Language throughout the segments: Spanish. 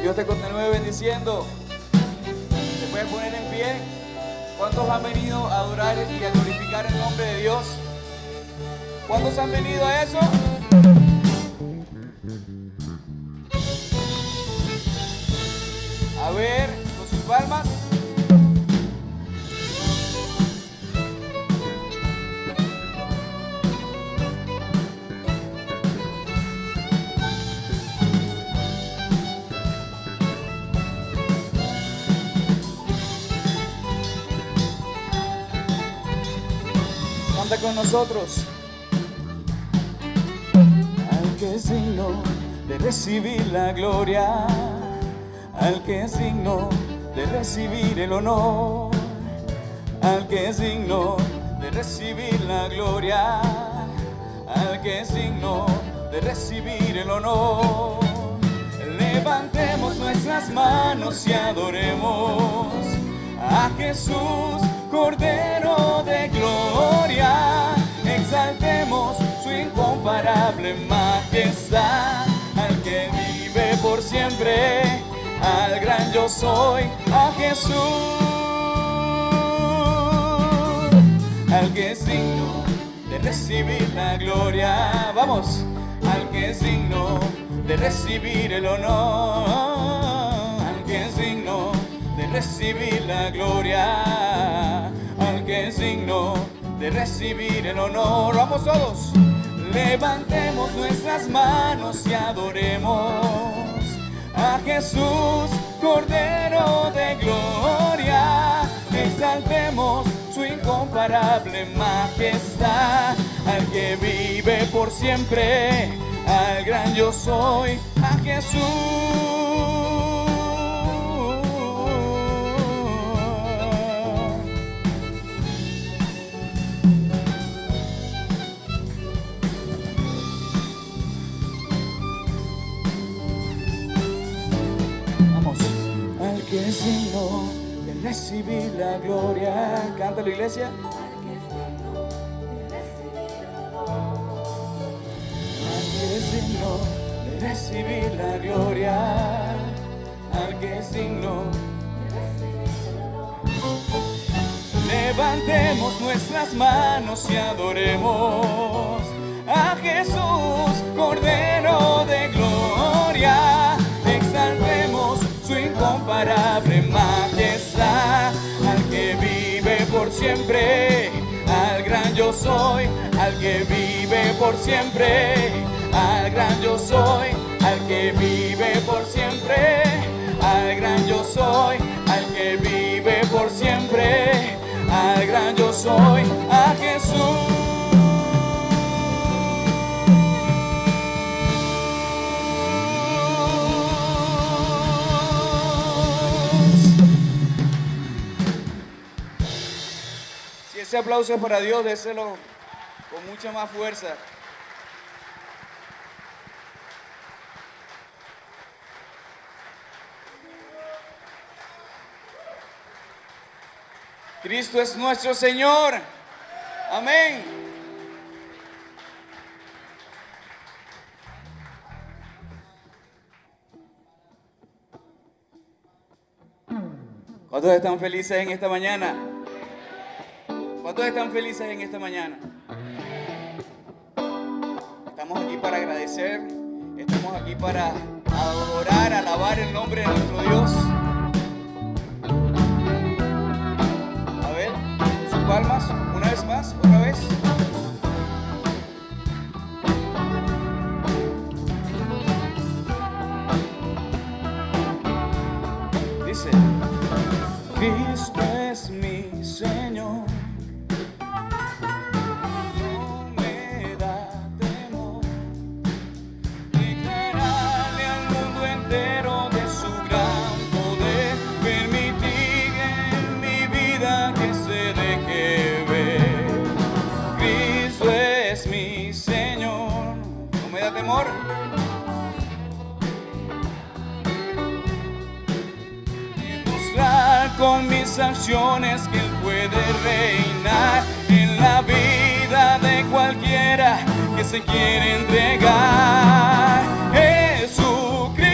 Dios te continúe bendiciendo. ¿Te puedes poner en pie? ¿Cuántos han venido a adorar y a glorificar el nombre de Dios? ¿Cuántos han venido a eso? A ver, con sus palmas. Canta con nosotros. Al que es digno de recibir la gloria, al que es digno de recibir el honor, al que es digno de recibir la gloria, al que es digno de recibir el honor. Levantemos nuestras manos y adoremos a Jesús, Cordero de gloria. Exaltemos su incomparable majestad, al que vive por siempre, al gran yo soy, a Jesús, al que es digno de recibir la gloria. Vamos, al que es digno de recibir el honor, al que es digno de recibir la gloria, al que es digno de recibir el honor. Vamos todos, levantemos nuestras manos y adoremos a Jesús, Cordero de gloria. Exaltemos su incomparable majestad, al que vive por siempre, al gran yo soy, a Jesús. Al que es digno de recibir la gloria. Cántalo, iglesia. Al que es digno de recibir el honor, Al que es digno de recibir la gloria, al que es digno de recibir el honor. Levantemos nuestras manos y adoremos a Jesús, Cordero de gloria. Exaltemos su incomparable majestad, al que vive por siempre, al gran yo soy, al que vive por siempre, al gran yo soy, al que vive por siempre, al gran yo soy, al que vive por siempre, al gran yo soy, a Jesús. Si ese aplauso es para Dios, déselo con mucha más fuerza. Cristo es nuestro Señor. Amén. ¿Cuántos están felices en esta mañana? ¿Cuántos están felices en esta mañana? Estamos aquí para agradecer, estamos aquí para adorar, alabar el nombre de nuestro Dios. A ver, sus palmas, una vez más, otra vez. Dice, Cristo es mi Señor. Temor. Demostrar con mis acciones que Él puede reinar en la vida de cualquiera que se quiere entregar. Jesucristo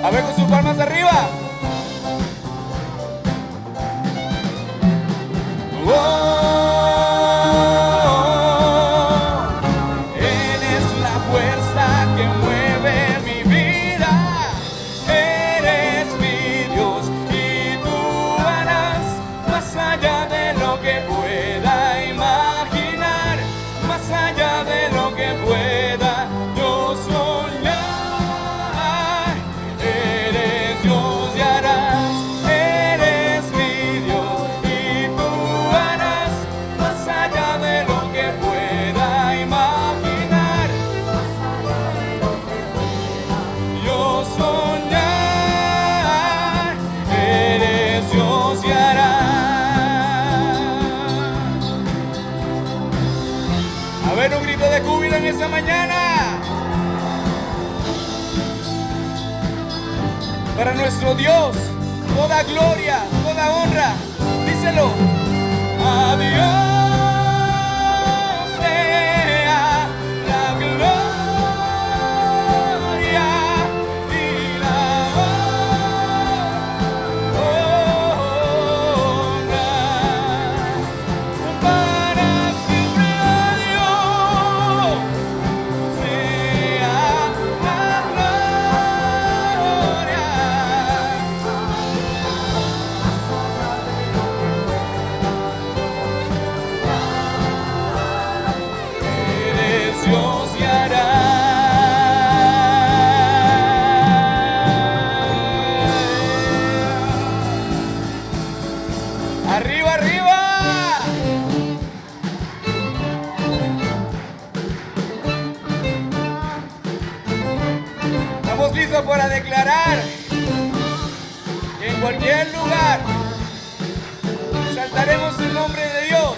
A ver con sus palmas arriba. Eres la fuerza que mueve mi vida. Eres mi Dios y tú harás más allá de lo que pueda imaginar, más allá de lo que pueda yo soñar. Eres Dios y harás, eres mi Dios y tú harás más allá de lo que pueda imaginar, yo soñar. Eres Dios y harás. A ver, un grito de júbilo en esta mañana. Para nuestro Dios, toda gloria, toda honra. Díselo. Adiós sea la gloria y la honra. Para siempre adiós sea la gloria. Eres Dios y hará. Arriba, arriba. Estamos listos para declarar que en cualquier lugar saltaremos el nombre de Dios.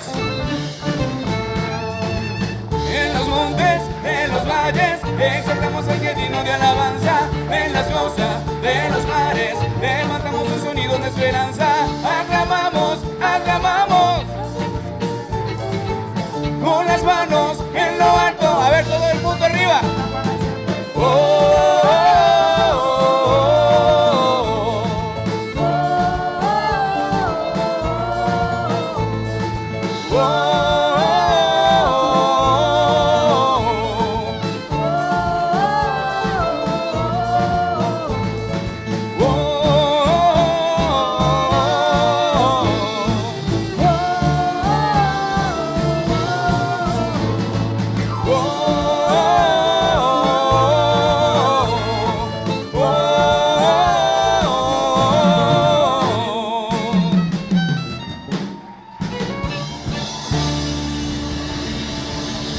En los montes, en los valles, exaltamos al que digno de alabanza. En las costas de los mares, levantamos un sonido de esperanza. Aclamamos, aclamamos, con las manos en lo alto. A ver, todo el mundo arriba. Oh, oh, oh, oh, oh.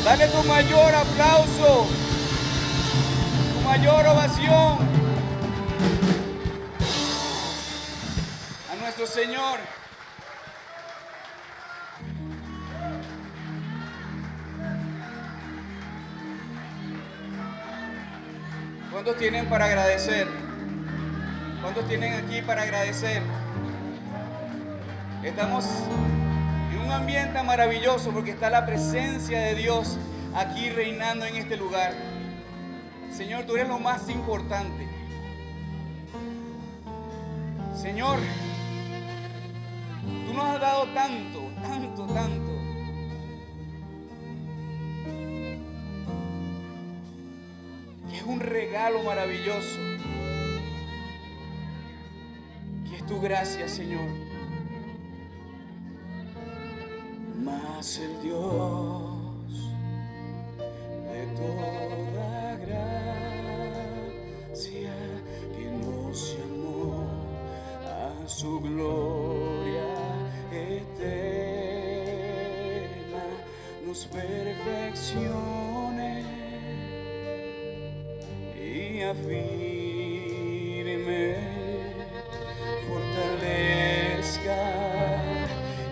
Dale tu mayor aplauso, tu mayor ovación a nuestro Señor. ¿Cuántos tienen para agradecer? ¿Cuántos tienen aquí para agradecer? Estamos en un ambiente maravilloso porque está la presencia de Dios aquí reinando en este lugar. Señor, tú eres lo más importante. Señor, tú nos has dado tanto, tanto, tanto. Que es un regalo maravilloso. Que es tu gracia, Señor. Mas el Dios de toda gracia que nos llamó a su gloria eterna nos perfeccione y afirme, fortalezca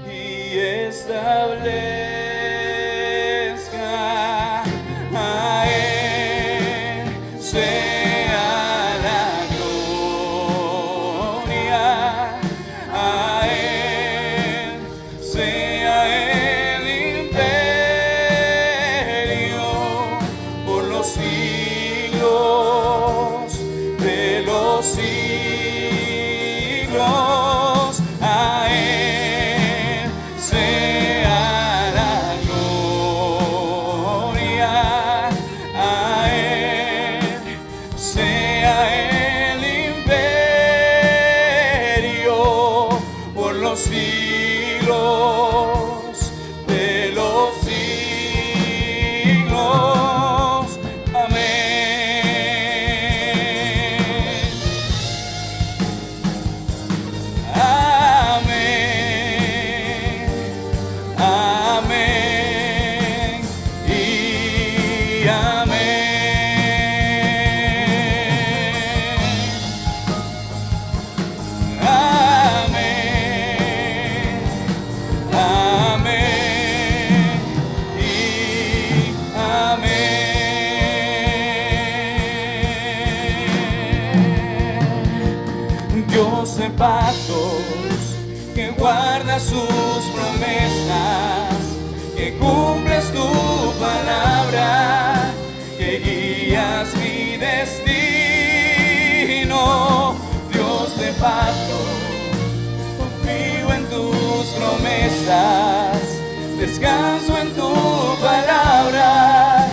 y establezca. A Él sea la gloria, a Él sea el imperio por los siglos siglos. A Él sea la gloria, a Él sea el imperio por los siglos de los siglos. Amén. Amén. Amén. Y amén. Amén. Amén. Y amén. Dios de pactos, que guarda sus promesas, que cumples tu palabra, que guías mi destino. Dios de pactos, confío en tus promesas, descanso en tu palabra,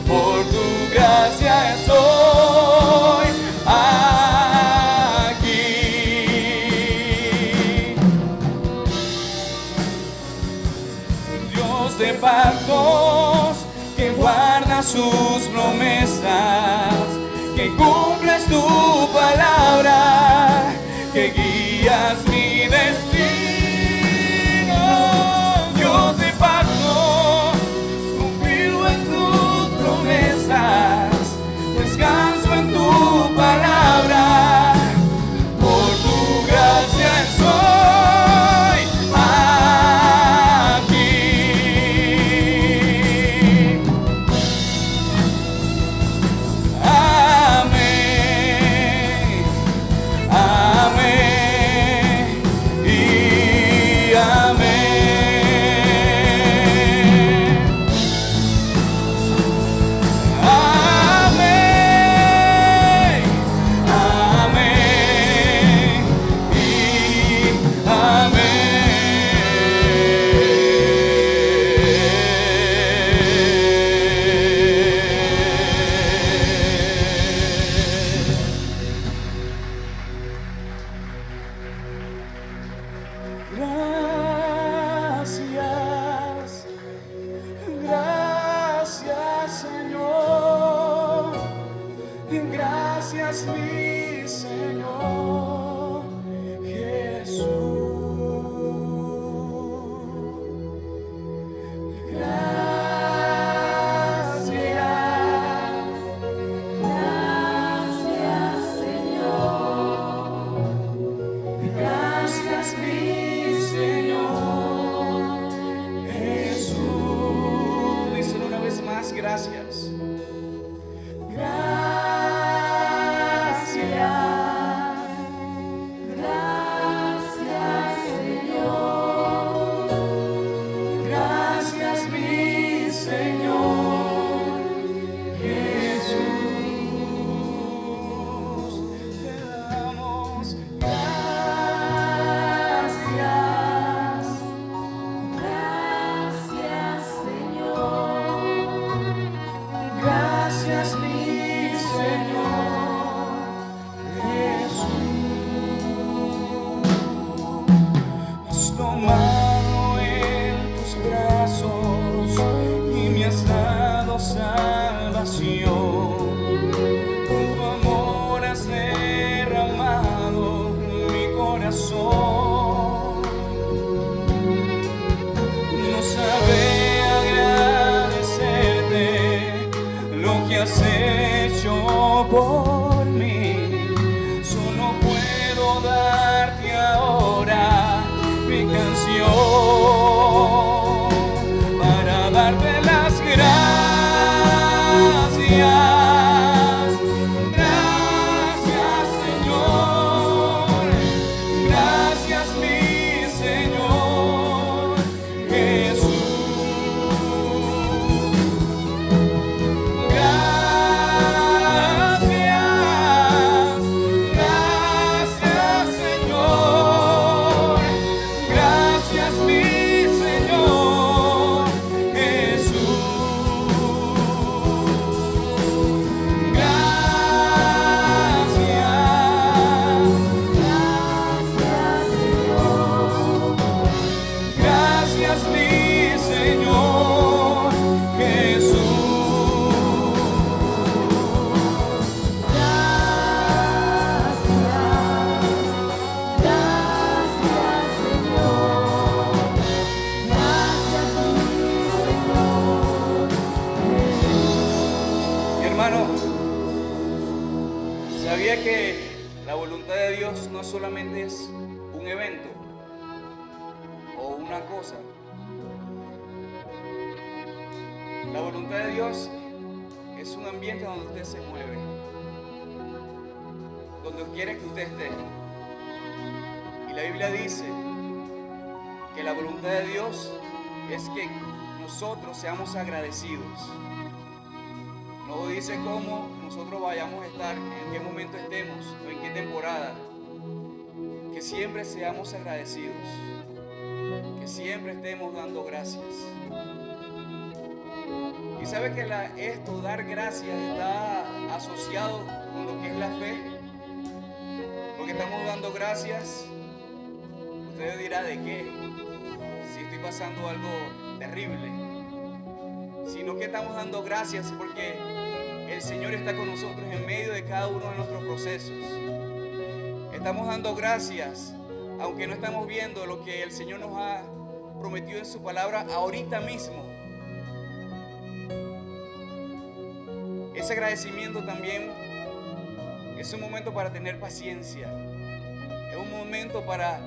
por tu gracia estoy aquí. Dios de pactos, que guarda sus promesas, que cumples tu palabra, que guías mi destino. Dios de pactos, confío en tus promesas, descanso en tu palabra, por tu gracia estoy aquí. Amén. Amén. Y amén. Amén. Amén. Y gracias, gracias Señor, gracias mi Señor Jesús. Gracias, Señor. Gracias mi Señor Jesús. Díselo una vez más, gracias. Gracias. Gracias, Señor. Gracias mi Señor Jesús. Te damos gracias. Gracias, Señor. Gracias mi Señor Jesús. Has tomado en tus brazos y me has dado salvación. Con tu amor has derramado mi corazón. No sabré agradecerte lo que has hecho por mí. Solo puedo darte ahora mi canción para darte las gracias. Gracias Señor, gracias La voluntad de Dios no solamente es un evento o una cosa. La voluntad de Dios es un ambiente donde usted se mueve, donde quiere que usted esté. Y la Biblia dice que la voluntad de Dios es que nosotros seamos agradecidos. No dice cómo nosotros vayamos a estar, en qué momento estemos o en qué temporada. Que siempre seamos agradecidos, que siempre estemos dando gracias. Y sabe que esto, dar gracias, está asociado con lo que es la fe. Porque estamos dando gracias. Usted dirá, ¿de qué? Si estoy pasando algo terrible. Sino que estamos dando gracias porque el Señor está con nosotros en medio de cada uno de nuestros procesos. Estamos dando gracias, aunque no estamos viendo lo que el Señor nos ha prometido en su palabra ahorita mismo. Ese agradecimiento también es un momento para tener paciencia. Es un momento para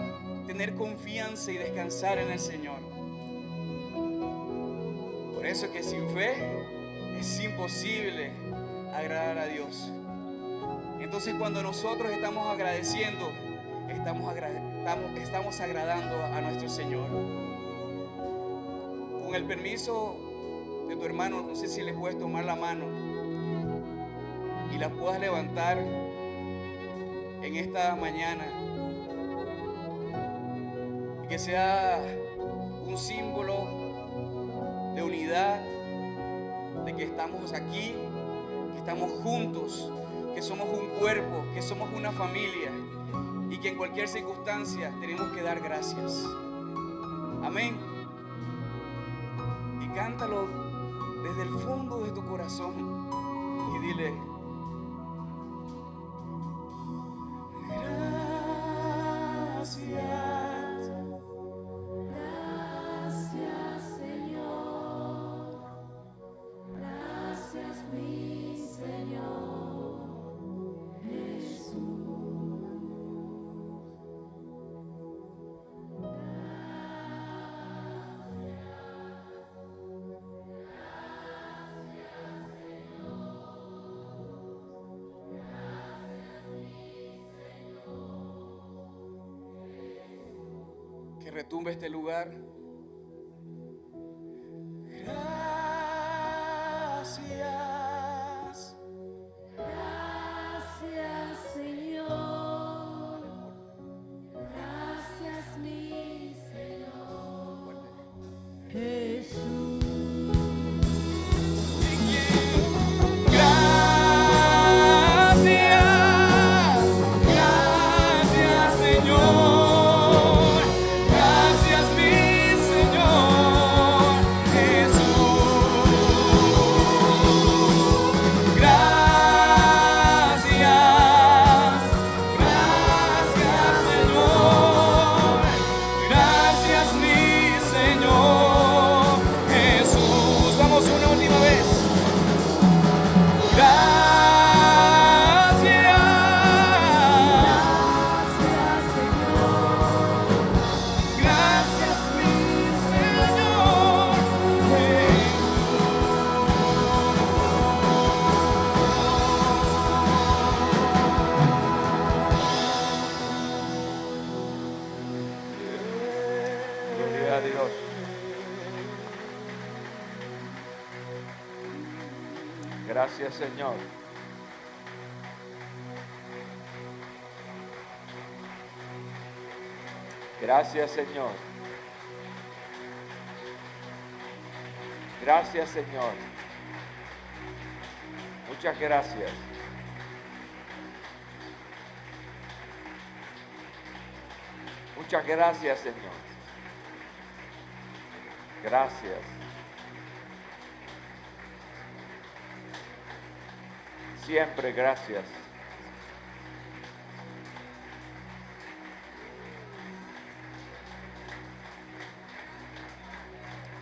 tener confianza y descansar en el Señor. Por eso es que sin fe es imposible agradar a Dios. Entonces cuando nosotros estamos agradeciendo, estamos agradando a nuestro Señor. Con el permiso de tu hermano, no sé si le puedes tomar la mano y la puedas levantar en esta mañana. Y que sea un símbolo de unidad, de que estamos aquí, que estamos juntos, que somos un cuerpo, que somos una familia y que en cualquier circunstancia tenemos que dar gracias. Amén. Y cántalo desde el fondo de tu corazón y dile: Gracias, Señor. Gracias, mi Señor Jesús. Que retumbe este lugar. Gracias. Gracias, Señor. Gracias, mi Señor Jesús. Gracias, Señor. Gracias, mi Señor Jesús. Gracias, Señor. Gracias, mi Señor Jesús. Vamos una última vez. Gracias, Señor. Gracias, mi Señor Jesús. Gloria a Dios. Gracias, Señor. Gracias, Señor. Gracias, Señor. Muchas gracias. Muchas gracias, Señor. Gracias. Siempre gracias.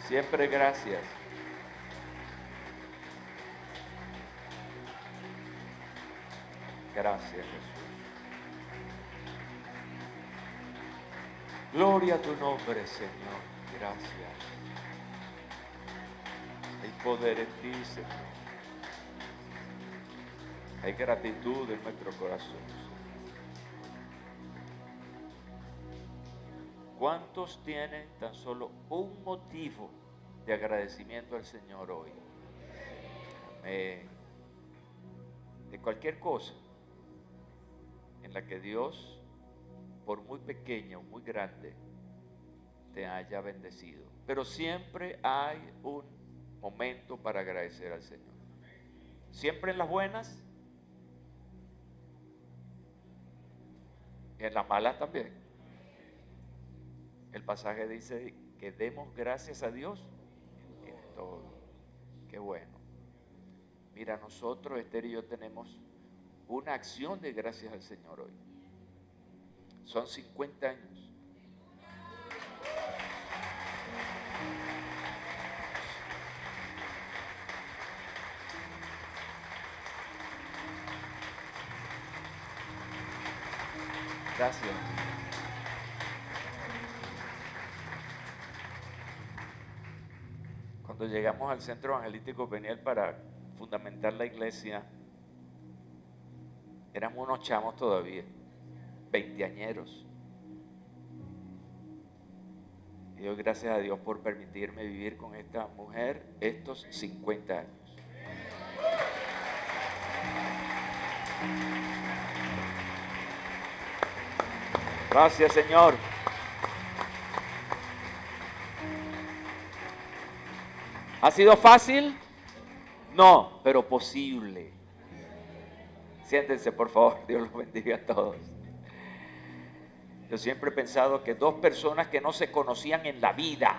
Siempre gracias. Gracias, Jesús. Gloria a tu nombre, Señor. Gracias. Hay poder en ti, Señor. Hay gratitud en nuestro corazón. ¿Cuántos tienen tan solo un motivo de agradecimiento al Señor hoy? Amén. De cualquier cosa en la que Dios, por muy pequeña o muy grande, te haya bendecido. Pero siempre hay un momento para agradecer al Señor. Siempre en las buenas y en las malas también. El pasaje dice que demos gracias a Dios en todo. Qué bueno. Mira, nosotros, Esther y yo, tenemos una acción de gracias al Señor hoy. Son 50 años. Gracias. Cuando llegamos al Centro Evangelístico Peniel para fundamentar la iglesia, éramos unos chamos todavía, veinteañeros. Y doy gracias a Dios por permitirme vivir con esta mujer estos 50 años. Gracias, Señor. ¿Ha sido fácil? No, pero posible. Siéntense, por favor. Dios los bendiga a todos. Yo siempre he pensado que dos personas que no se conocían en la vida,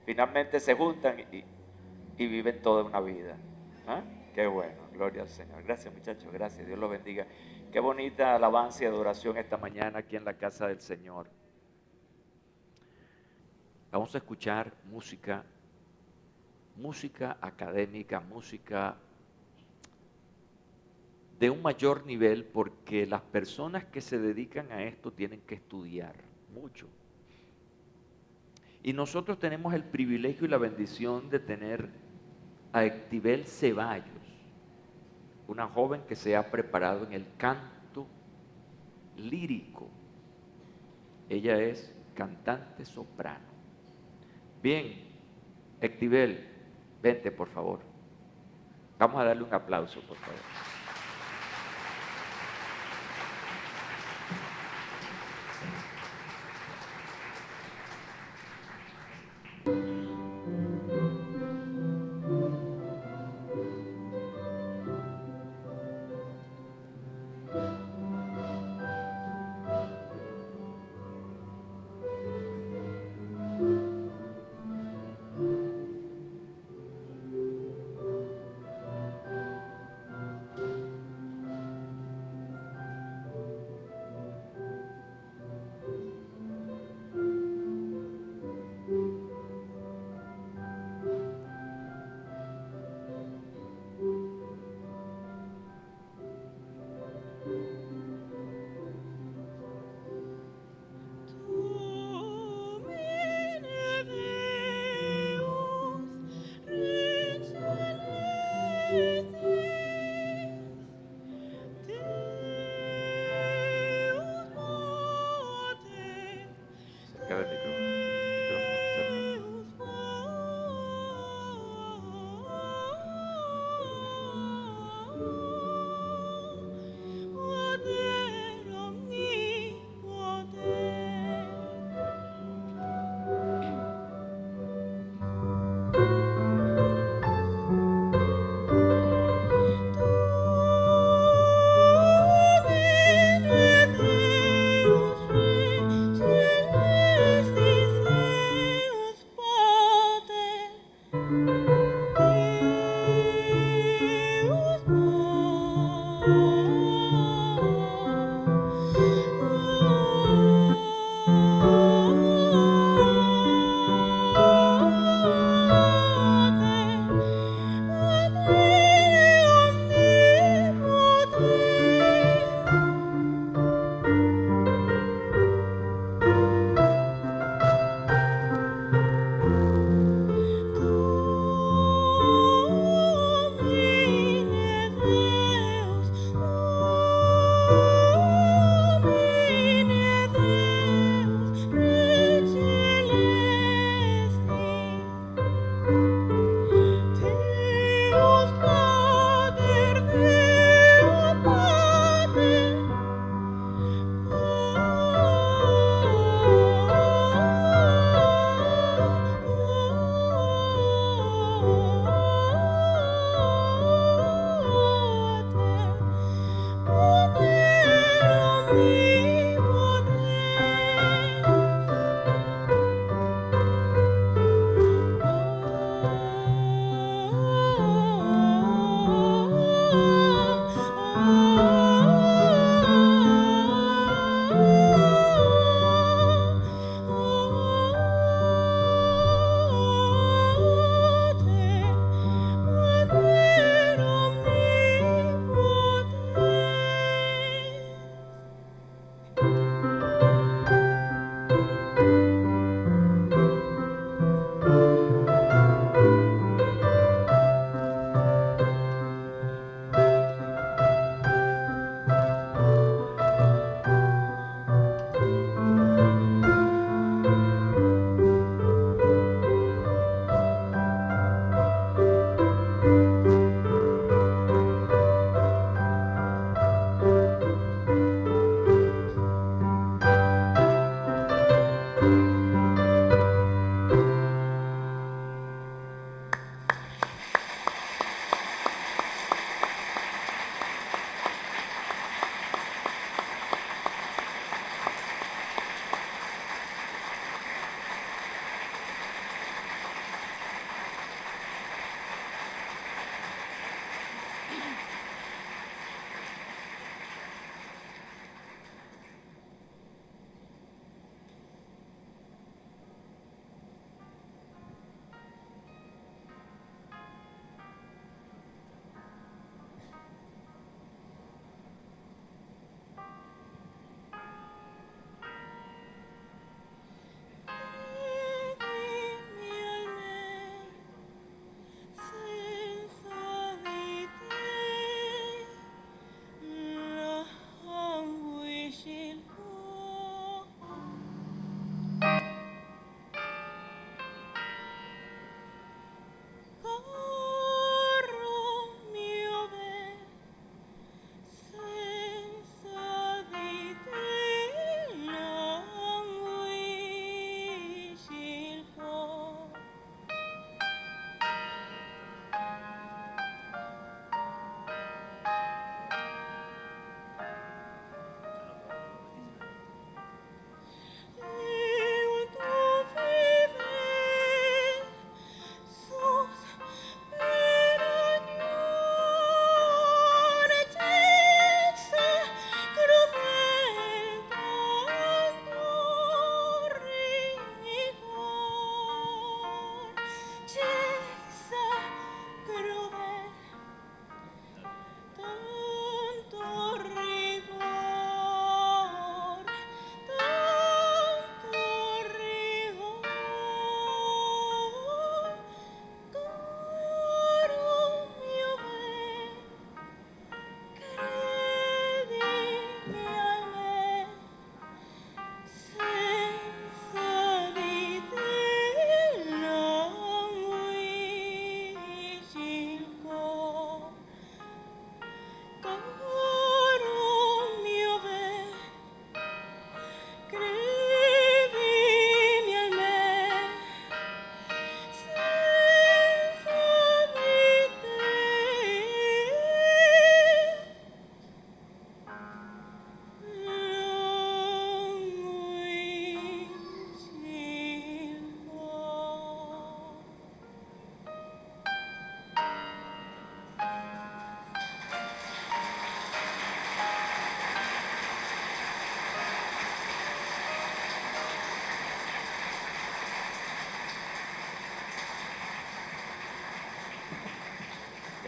finalmente se juntan y viven toda una vida. ¿Ah? Qué bueno, gloria al Señor. Gracias, muchachos, gracias. Dios los bendiga. Qué bonita alabanza y adoración esta mañana aquí en la casa del Señor. Vamos a escuchar música académica, música de un mayor nivel, porque las personas que se dedican a esto tienen que estudiar mucho. Y nosotros tenemos el privilegio y la bendición de tener a Ectibel Ceballos, una joven que se ha preparado en el canto lírico. Ella es cantante soprano. Bien, Ectibel, vente por favor. Vamos a darle un aplauso, por favor.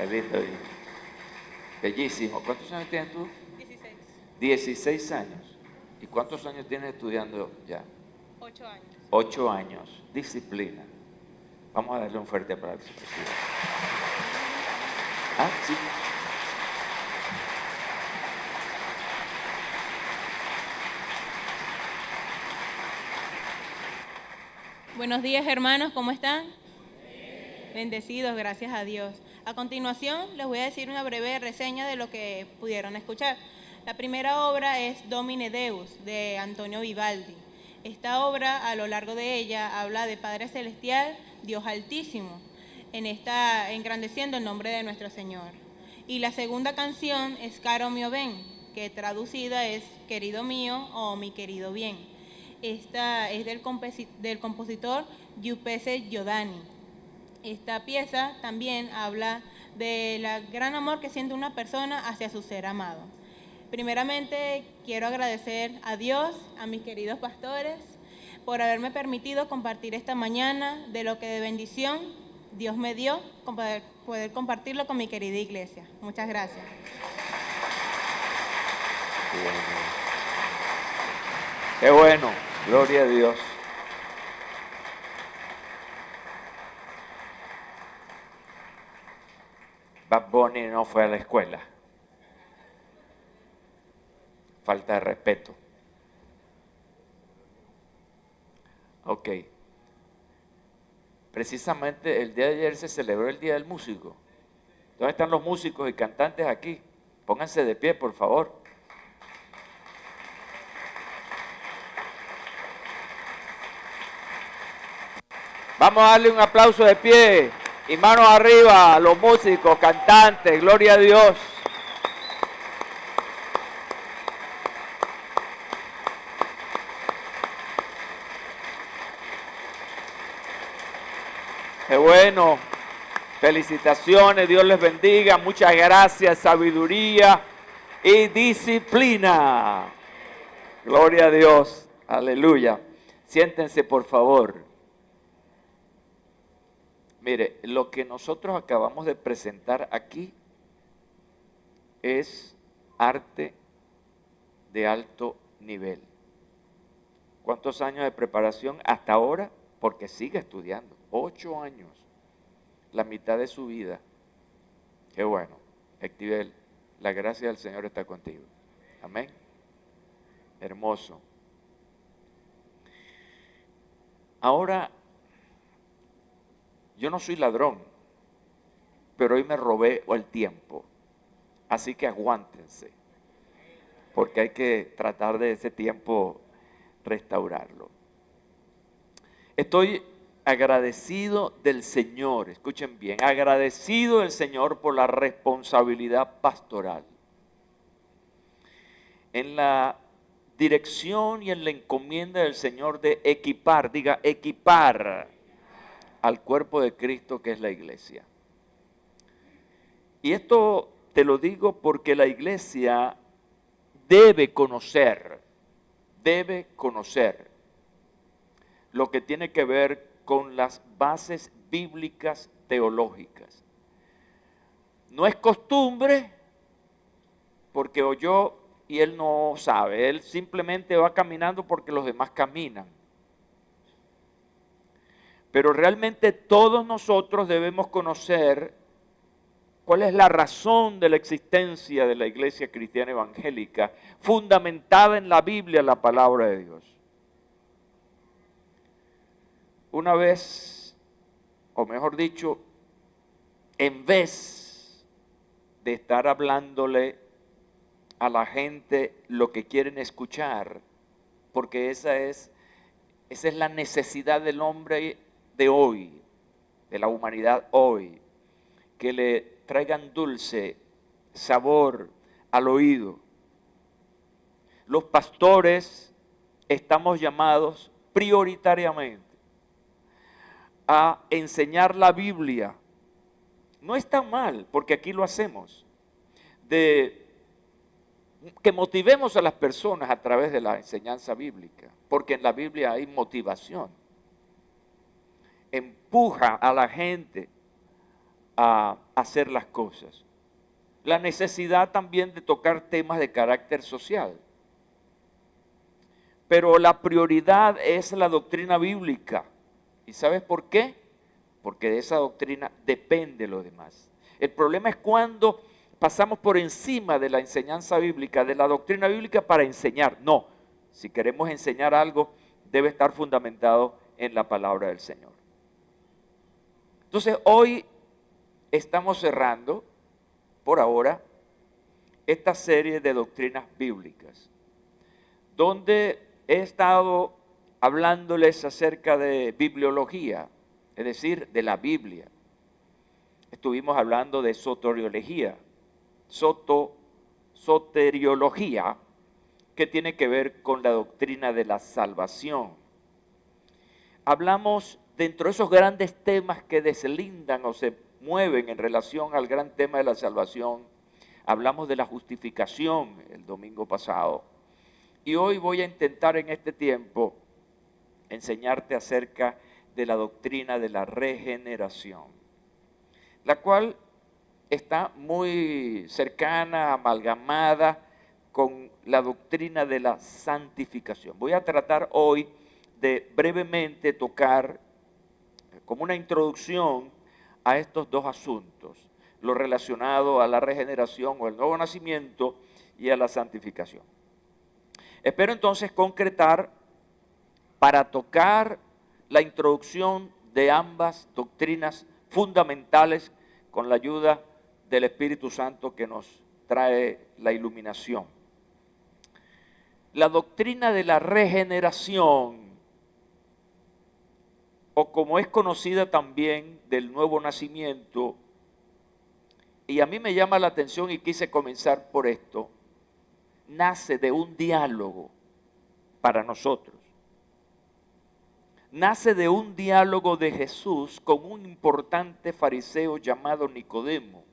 Qué lindo. Bellísimo. ¿Cuántos años tienes tú? 16. 16 años. ¿Y cuántos años tienes estudiando ya? 8 años. 8 años. Disciplina. Vamos a darle un fuerte aplauso. Ah, sí. Buenos días, hermanos, ¿cómo están? Bendecidos, gracias a Dios. A continuación les voy a decir una breve reseña de lo que pudieron escuchar. La primera obra es Domine Deus, de Antonio Vivaldi. Esta obra, a lo largo de ella, habla de Padre Celestial, Dios Altísimo, engrandeciendo el nombre de nuestro Señor. Y la segunda canción es Caro mio ben, que traducida es Querido mío o Mi querido bien. Esta es del compositor Giuseppe Giordani. Esta pieza también habla del gran amor que siente una persona hacia su ser amado. Primeramente, quiero agradecer a Dios, a mis queridos pastores, por haberme permitido compartir esta mañana de lo que de bendición Dios me dio, poder compartirlo con mi querida iglesia. Muchas gracias. Qué bueno, gloria a Dios. Bad Bunny no fue a la escuela. Falta de respeto. Ok. Precisamente el día de ayer se celebró el Día del Músico. ¿Dónde están los músicos y cantantes aquí? Pónganse de pie, por favor. Vamos a darle un aplauso de pie y manos arriba a los músicos, cantantes, gloria a Dios. Qué bueno, felicitaciones, Dios les bendiga, muchas gracias, sabiduría y disciplina. Gloria a Dios, aleluya. Siéntense por favor. Mire, lo que nosotros acabamos de presentar aquí es arte de alto nivel. ¿Cuántos años de preparación hasta ahora? Porque sigue estudiando. 8 años, la mitad de su vida. Qué bueno, Ectibel, la gracia del Señor está contigo. Amén. Hermoso. Ahora, yo no soy ladrón, pero hoy me robé el tiempo. Así que aguántense, porque hay que tratar de ese tiempo restaurarlo. Estoy agradecido del Señor, escuchen bien, agradecido del Señor por la responsabilidad pastoral. En la dirección y en la encomienda del Señor de equipar, diga equipar al cuerpo de Cristo que es la iglesia. Y esto te lo digo porque la iglesia debe conocer lo que tiene que ver con las bases bíblicas teológicas. No es costumbre, porque oyó y él no sabe, él simplemente va caminando porque los demás caminan. Pero realmente todos nosotros debemos conocer cuál es la razón de la existencia de la iglesia cristiana evangélica, fundamentada en la Biblia, la palabra de Dios. Una vez, o mejor dicho, en vez de estar hablándole a la gente lo que quieren escuchar, porque esa es la necesidad del hombre de hoy, de la humanidad hoy, que le traigan dulce sabor al oído. Los pastores estamos llamados prioritariamente a enseñar la Biblia. No está mal, porque aquí lo hacemos, de que motivemos a las personas a través de la enseñanza bíblica, porque en la Biblia hay motivación. Empuja a la gente a hacer las cosas. La necesidad también de tocar temas de carácter social. Pero la prioridad es la doctrina bíblica. ¿Y sabes por qué? Porque de esa doctrina depende lo demás. El problema es cuando pasamos por encima de la enseñanza bíblica, de la doctrina bíblica para enseñar. No, si queremos enseñar algo, debe estar fundamentado en la palabra del Señor. Entonces, hoy estamos cerrando, por ahora, esta serie de doctrinas bíblicas, donde he estado hablándoles acerca de bibliología, es decir, de la Biblia. Estuvimos hablando de soteriología, soteriología, que tiene que ver con la doctrina de la salvación. Hablamos dentro de esos grandes temas que deslindan o se mueven en relación al gran tema de la salvación. Hablamos de la justificación el domingo pasado. Y hoy voy a intentar en este tiempo enseñarte acerca de la doctrina de la regeneración, la cual está muy cercana, amalgamada con la doctrina de la santificación. Voy a tratar hoy de brevemente tocar como una introducción a estos dos asuntos, lo relacionado a la regeneración o el nuevo nacimiento y a la santificación. Espero entonces concretar para tocar la introducción de ambas doctrinas fundamentales con la ayuda del Espíritu Santo que nos trae la iluminación. La doctrina de la regeneración, o como es conocida también del nuevo nacimiento, y a mí me llama la atención y quise comenzar por esto, nace de un diálogo para nosotros. Nace de un diálogo de Jesús con un importante fariseo llamado Nicodemo.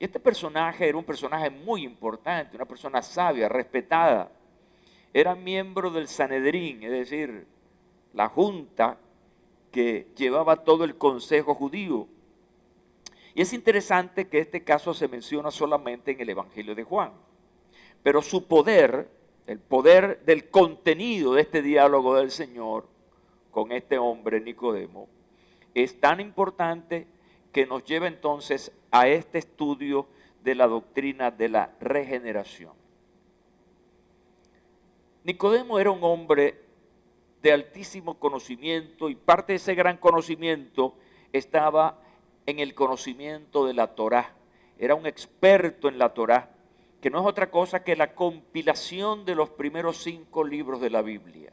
Y este personaje era un personaje muy importante, una persona sabia, respetada. Era miembro del Sanedrín, es decir, la junta que llevaba todo el consejo judío. Y es interesante que este caso se menciona solamente en el Evangelio de Juan. Pero su poder, el poder del contenido de este diálogo del Señor con este hombre Nicodemo, es tan importante que nos lleva entonces a este estudio de la doctrina de la regeneración. Nicodemo era un hombre de altísimo conocimiento y parte de ese gran conocimiento estaba en el conocimiento de la Torá. Era un experto en la Torá, que no es otra cosa que la compilación de los primeros 5 libros de la Biblia.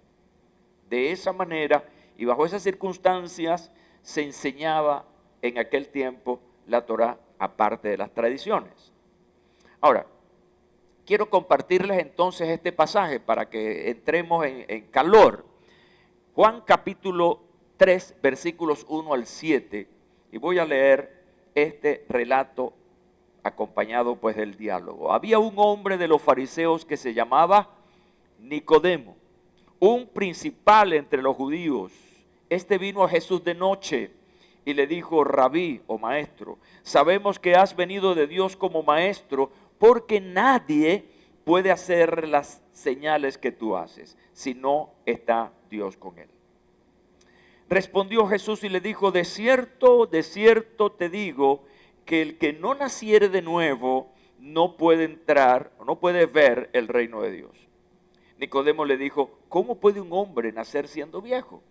De esa manera y bajo esas circunstancias se enseñaba en aquel tiempo la Torá, aparte de las tradiciones. Ahora, quiero compartirles entonces este pasaje para que entremos en calor. Juan capítulo 3, versículos 1 al 7, y voy a leer este relato acompañado pues del diálogo. Había un hombre de los fariseos que se llamaba Nicodemo, un principal entre los judíos. Este vino a Jesús de noche y le dijo: Rabí, o maestro, sabemos que has venido de Dios como maestro, porque nadie puede hacer las señales que tú haces si no está Dios con él. Respondió Jesús y le dijo: de cierto te digo, que el que no naciere de nuevo no puede entrar, no puede ver el reino de Dios. Nicodemo le dijo: ¿cómo puede un hombre nacer siendo viejo?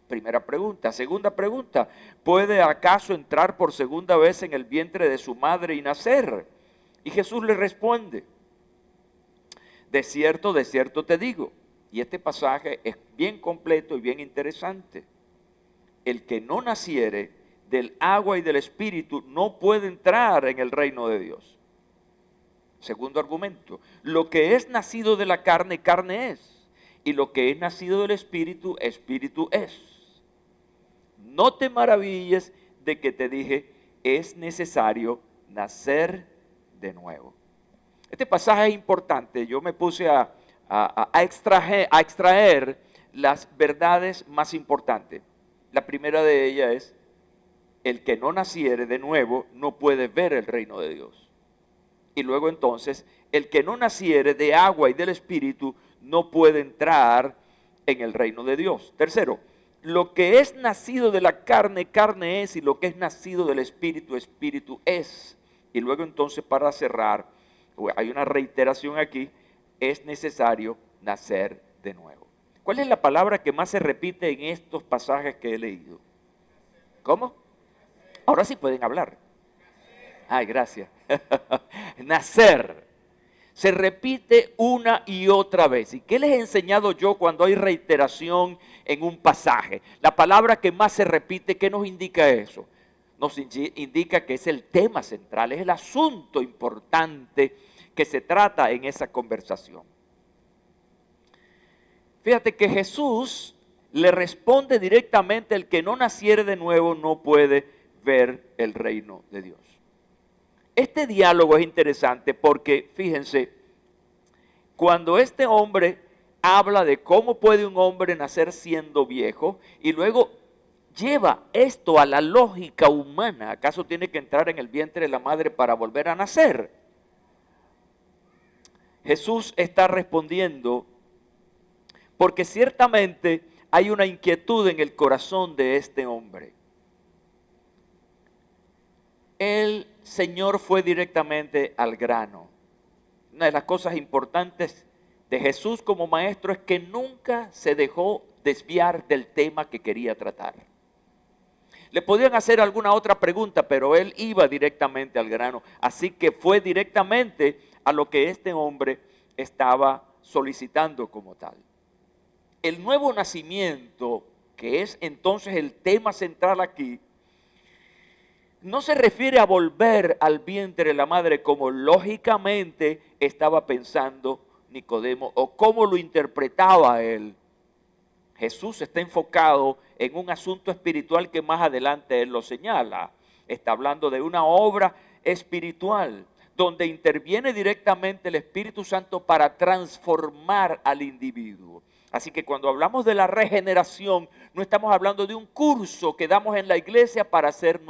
Primera pregunta. Segunda pregunta: ¿puede acaso entrar por segunda vez en el vientre de su madre y nacer? Y Jesús le responde: de cierto te digo. Y este pasaje es bien completo y bien interesante. El que no naciere del agua y del espíritu no puede entrar en el reino de Dios. Segundo argumento: lo que es nacido de la carne, carne es. Y lo que es nacido del espíritu, espíritu es. No te maravilles de que te dije: es necesario nacer de nuevo. Este pasaje es importante. Yo me puse a extraer las verdades más importantes. La primera de ellas es: el que no naciere de nuevo no puede ver el reino de Dios. Y luego entonces, el que no naciere de agua y del Espíritu no puede entrar en el reino de Dios. Tercero, lo que es nacido de la carne, carne es, y lo que es nacido del Espíritu, Espíritu es. Y luego entonces, para cerrar, hay una reiteración aquí, es necesario nacer de nuevo. ¿Cuál es la palabra que más se repite en estos pasajes que he leído? ¿Cómo? Ahora sí pueden hablar. Ay, gracias. Nacer. Se repite una y otra vez. ¿Y qué les he enseñado yo cuando hay reiteración en un pasaje? La palabra que más se repite, ¿qué nos indica eso? Nos indica que es el tema central, es el asunto importante que se trata en esa conversación. Fíjate que Jesús le responde directamente: el que no naciere de nuevo no puede ver el reino de Dios. Este diálogo es interesante porque, fíjense, cuando este hombre habla de cómo puede un hombre nacer siendo viejo y luego lleva esto a la lógica humana, ¿acaso tiene que entrar en el vientre de la madre para volver a nacer? Jesús está respondiendo porque ciertamente hay una inquietud en el corazón de este hombre. El Señor fue directamente al grano. Una de las cosas importantes de Jesús como maestro es que nunca se dejó desviar del tema que quería tratar. Le podían hacer alguna otra pregunta, pero él iba directamente al grano. Así que fue directamente a lo que este hombre estaba solicitando como tal. El nuevo nacimiento, que es entonces el tema central aquí, no se refiere a volver al vientre de la madre como lógicamente estaba pensando Nicodemo o como lo interpretaba él. Jesús está enfocado en un asunto espiritual que más adelante él lo señala. Está hablando de una obra espiritual donde interviene directamente el Espíritu Santo para transformar al individuo. Así que cuando hablamos de la regeneración, no estamos hablando de un curso que damos en la iglesia para ser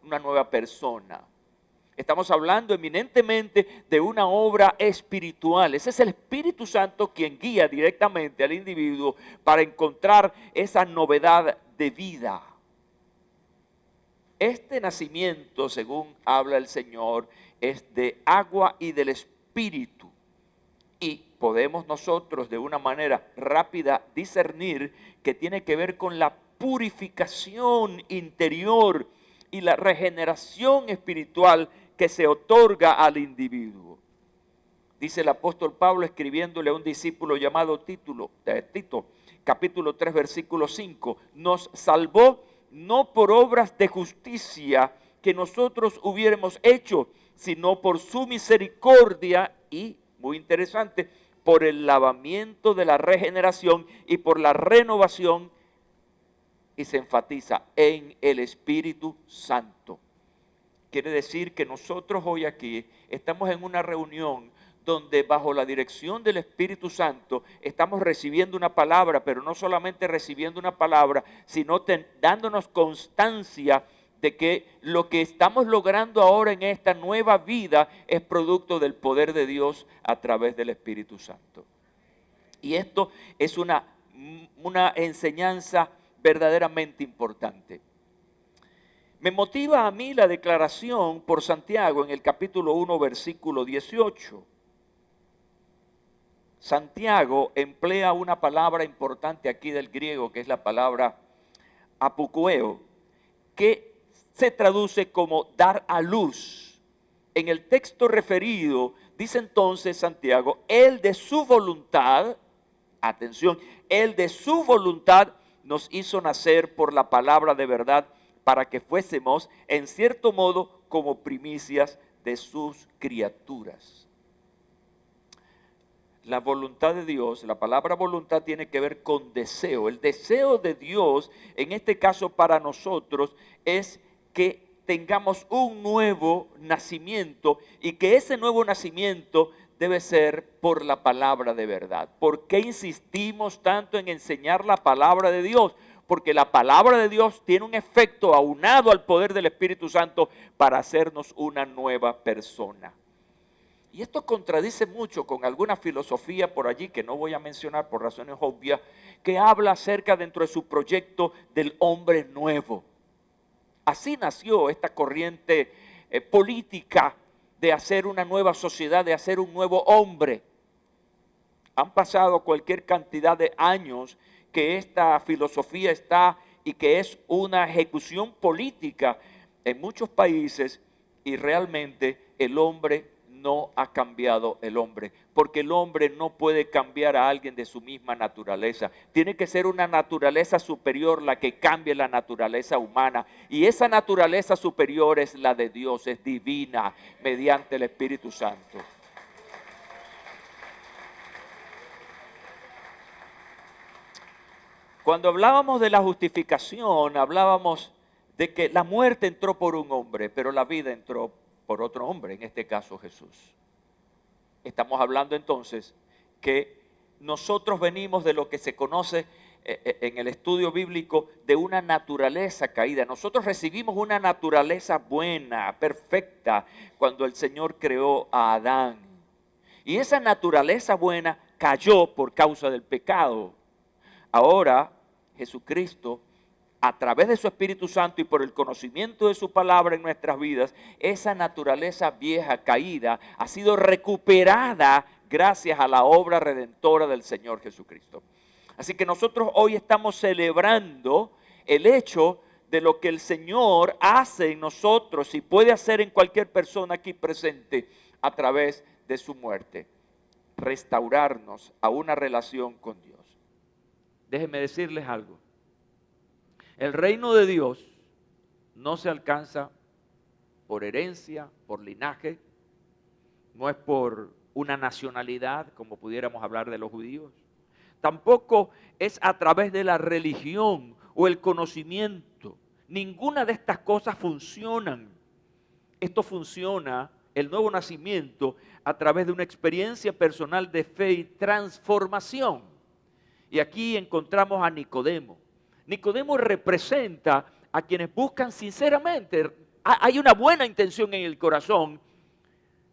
una nueva persona. Estamos hablando eminentemente de una obra espiritual. Ese es el Espíritu Santo quien guía directamente al individuo para encontrar esa novedad de vida. Este nacimiento, según habla el Señor, es de agua y del Espíritu. Y podemos nosotros de una manera rápida discernir que tiene que ver con la purificación interior y la regeneración espiritual que se otorga al individuo. Dice el apóstol Pablo escribiéndole a un discípulo llamado Tito, capítulo 3, versículo 5, nos salvó no por obras de justicia que nosotros hubiéramos hecho, sino por su misericordia y, muy interesante, por el lavamiento de la regeneración y por la renovación, y se enfatiza en el Espíritu Santo. Quiere decir que nosotros hoy aquí estamos en una reunión donde bajo la dirección del Espíritu Santo estamos recibiendo una palabra, pero no solamente recibiendo una palabra, sino dándonos constancia de que lo que estamos logrando ahora en esta nueva vida es producto del poder de Dios a través del Espíritu Santo. Y esto es una enseñanza verdaderamente importante. Me motiva a mí la declaración por Santiago en el capítulo 1, versículo 18. Santiago emplea una palabra importante aquí del griego, que es la palabra apukueo, que se traduce como dar a luz. En el texto referido, dice entonces Santiago, él de su voluntad, atención, él de su voluntad nos hizo nacer por la palabra de verdad para que fuésemos, en cierto modo, como primicias de sus criaturas. La voluntad de Dios, la palabra voluntad tiene que ver con deseo. El deseo de Dios, en este caso para nosotros, es que tengamos un nuevo nacimiento y que ese nuevo nacimiento debe ser por la palabra de verdad. ¿Por qué insistimos tanto en enseñar la palabra de Dios? porque la palabra de Dios tiene un efecto aunado al poder del Espíritu Santo para hacernos una nueva persona. Y esto contradice mucho con alguna filosofía por allí que no voy a mencionar por razones obvias, que habla acerca dentro de su proyecto del hombre nuevo. Así nació esta corriente política de hacer una nueva sociedad, de hacer un nuevo hombre. Han pasado cualquier cantidad de años que esta filosofía está y que es una ejecución política en muchos países, y realmente el hombre no ha cambiado el hombre, porque el hombre no puede cambiar a alguien de su misma naturaleza. Tiene que ser una naturaleza superior la que cambie la naturaleza humana, y esa naturaleza superior es la de Dios, es divina mediante el Espíritu Santo. Cuando hablábamos de la justificación, hablábamos de que la muerte entró por un hombre, pero la vida entró por otro hombre, en este caso Jesús. Estamos hablando entonces que nosotros venimos de lo que se conoce en el estudio bíblico de una naturaleza caída. Nosotros recibimos una naturaleza buena, perfecta, cuando el Señor creó a Adán. Y esa naturaleza buena cayó por causa del pecado. Ahora Jesucristo, a través de su Espíritu Santo y por el conocimiento de su palabra en nuestras vidas, esa naturaleza vieja, caída, ha sido recuperada gracias a la obra redentora del Señor Jesucristo. Así que nosotros hoy estamos celebrando el hecho de lo que el Señor hace en nosotros y puede hacer en cualquier persona aquí presente a través de su muerte. Restaurarnos a una relación con Dios. Déjenme decirles algo. El reino de Dios no se alcanza por herencia, por linaje, no es por una nacionalidad, como pudiéramos hablar de los judíos. Tampoco es a través de la religión o el conocimiento. Ninguna de estas cosas funcionan. Esto funciona, el nuevo nacimiento, a través de una experiencia personal de fe y transformación. Y aquí encontramos a Nicodemo. Nicodemo representa a quienes buscan sinceramente. Hay una buena intención en el corazón,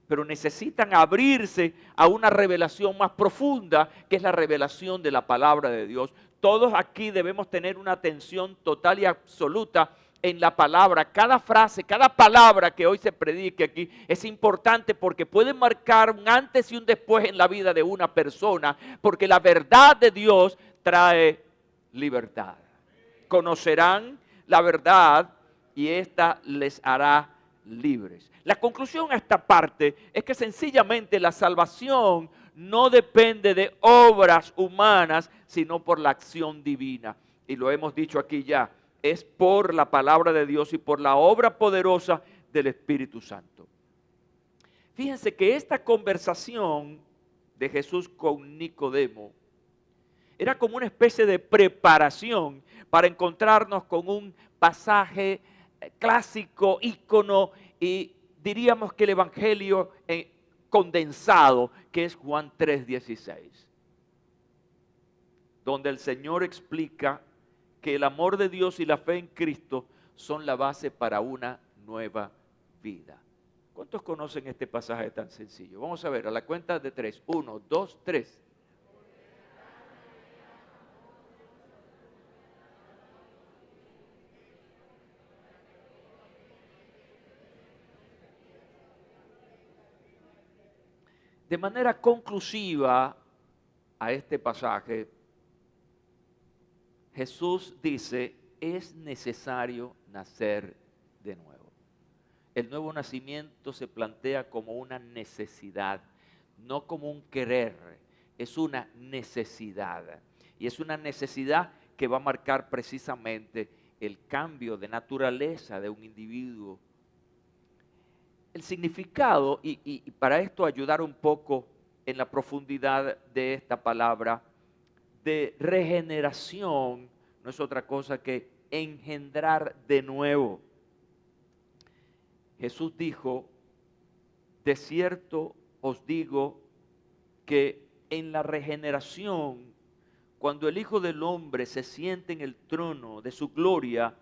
pero necesitan abrirse a una revelación más profunda, que es la revelación de la palabra de Dios. Todos aquí debemos tener una atención total y absoluta en la palabra. Cada frase, cada palabra que hoy se predique aquí es importante, porque puede marcar un antes y un después en la vida de una persona, porque la verdad de Dios trae libertad. Conocerán la verdad y esta les hará libres. La conclusión a esta parte es que sencillamente la salvación no depende de obras humanas, sino por la acción divina. Y lo hemos dicho aquí ya, es por la palabra de Dios y por la obra poderosa del Espíritu Santo. Fíjense que esta conversación de Jesús con Nicodemo era como una especie de preparación para encontrarnos con un pasaje clásico, ícono, y diríamos que el Evangelio condensado, que es Juan 3:16, donde el Señor explica que el amor de Dios y la fe en Cristo son la base para una nueva vida. ¿Cuántos conocen este pasaje tan sencillo? Vamos a ver, a la cuenta de 3. 1, 2, 3. De manera conclusiva a este pasaje, Jesús dice, es necesario nacer de nuevo. El nuevo nacimiento se plantea como una necesidad, no como un querer, es una necesidad. Y es una necesidad que va a marcar precisamente el cambio de naturaleza de un individuo. El significado, y para esto ayudar un poco en la profundidad de esta palabra, de regeneración, no es otra cosa que engendrar de nuevo. Jesús dijo, de cierto os digo que en la regeneración, cuando el Hijo del Hombre se siente en el trono de su gloria,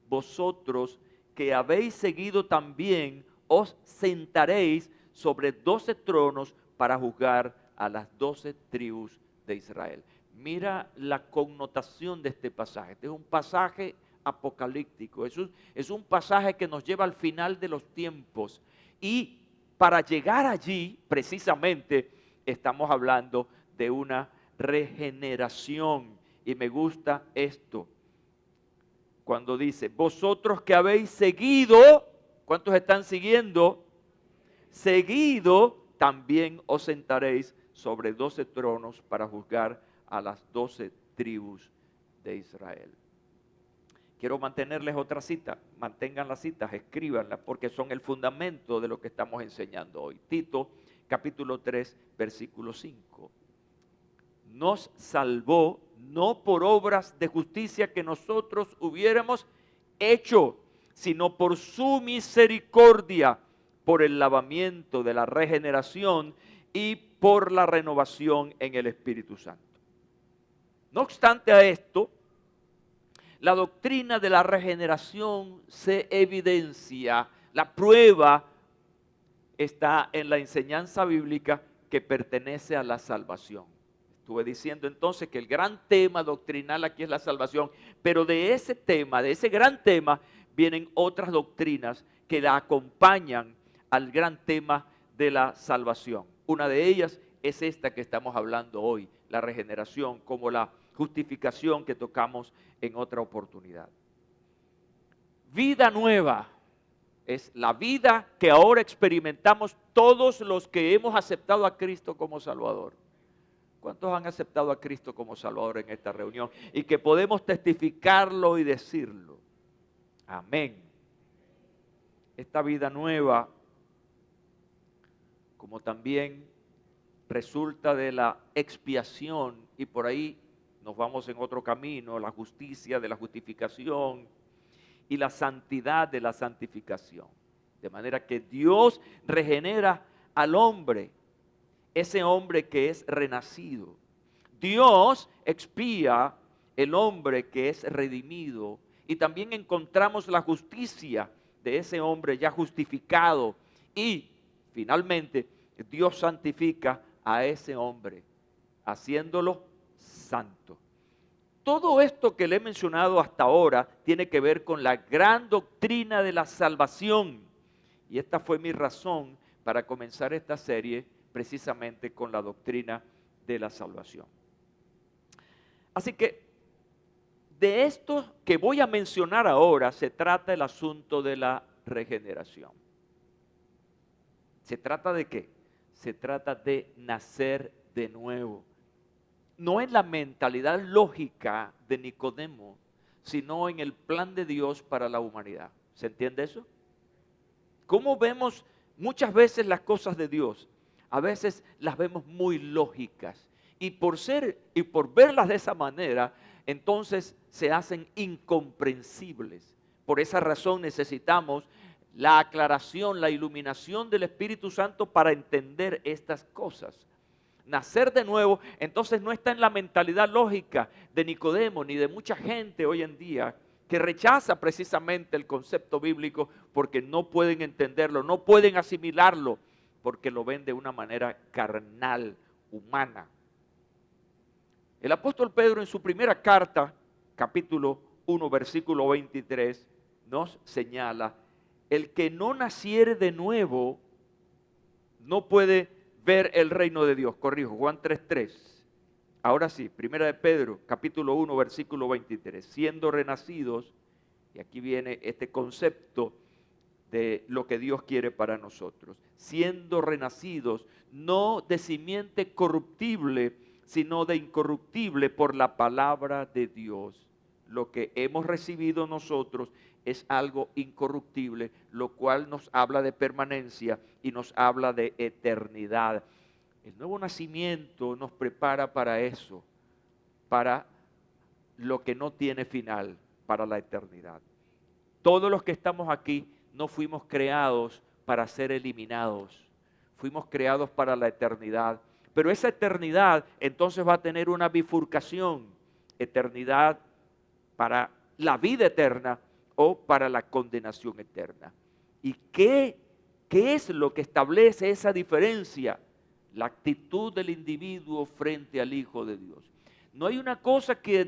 vosotros que habéis seguido también, os sentaréis sobre 12 tronos para juzgar a las 12 tribus de Israel. Mira la connotación de este pasaje. Este es un pasaje apocalíptico. Es un pasaje que nos lleva al final de los tiempos. Y para llegar allí, precisamente, estamos hablando de una regeneración. Y me gusta esto. Cuando dice, vosotros que habéis seguido, ¿cuántos están siguiendo? Seguido, también os sentaréis sobre 12 tronos para juzgar a las 12 tribus de Israel. Quiero mantenerles otra cita, mantengan las citas, escríbanlas, porque son el fundamento de lo que estamos enseñando hoy. Tito, capítulo 3, versículo 5. Nos salvó no por obras de justicia que nosotros hubiéramos hecho, sino por su misericordia, por el lavamiento de la regeneración y por la renovación en el Espíritu Santo. No obstante a esto, la doctrina de la regeneración se evidencia. La prueba está en la enseñanza bíblica que pertenece a la salvación. Estuve diciendo entonces que el gran tema doctrinal aquí es la salvación, pero de ese tema, de ese gran tema, vienen otras doctrinas que la acompañan al gran tema de la salvación. Una de ellas es esta que estamos hablando hoy, la regeneración, como la justificación que tocamos en otra oportunidad. Vida nueva es la vida que ahora experimentamos todos los que hemos aceptado a Cristo como Salvador. ¿Cuántos han aceptado a Cristo como Salvador en esta reunión? Y que podemos testificarlo y decirlo. Amén. Esta vida nueva, como también resulta de la expiación, y por ahí nos vamos en otro camino, la justicia de la justificación y la santidad de la santificación. De manera que Dios regenera al hombre, ese hombre que es renacido. Dios expía el hombre que es redimido, y también encontramos la justicia de ese hombre ya justificado, y finalmente Dios santifica a ese hombre haciéndolo santo. Todo esto que le he mencionado hasta ahora tiene que ver con la gran doctrina de la salvación, y esta fue mi razón para comenzar esta serie precisamente con la doctrina de la salvación. Así que de esto que voy a mencionar ahora se trata el asunto de la regeneración. ¿Se trata de qué? Se trata de nacer de nuevo. No en la mentalidad lógica de Nicodemo, sino en el plan de Dios para la humanidad. ¿Se entiende eso? ¿Cómo vemos muchas veces las cosas de Dios? A veces las vemos muy lógicas, y por verlas de esa manera, entonces se hacen incomprensibles. Por esa razón necesitamos la aclaración, la iluminación del Espíritu Santo para entender estas cosas. Nacer de nuevo, entonces no está en la mentalidad lógica de Nicodemo ni de mucha gente hoy en día que rechaza precisamente el concepto bíblico porque no pueden entenderlo, no pueden asimilarlo, porque lo ven de una manera carnal, humana. El apóstol Pedro en su primera carta, capítulo 1, versículo 23, nos señala: el que no naciere de nuevo no puede ver el reino de Dios. Corrijo, Juan 3:3. Ahora sí, primera de Pedro, capítulo 1, versículo 23. Siendo renacidos, y aquí viene este concepto de lo que Dios quiere para nosotros. Siendo renacidos, no de simiente corruptible, sino de incorruptible por la palabra de Dios. Lo que hemos recibido nosotros es algo incorruptible, lo cual nos habla de permanencia y nos habla de eternidad. El nuevo nacimiento nos prepara para eso, para lo que no tiene final, para la eternidad. Todos los que estamos aquí no fuimos creados para ser eliminados, fuimos creados para la eternidad. Pero esa eternidad entonces va a tener una bifurcación. eternidad, para la vida eterna o para la condenación eterna. ¿Y qué es lo que establece esa diferencia? La actitud del individuo frente al Hijo de Dios. No hay una cosa que a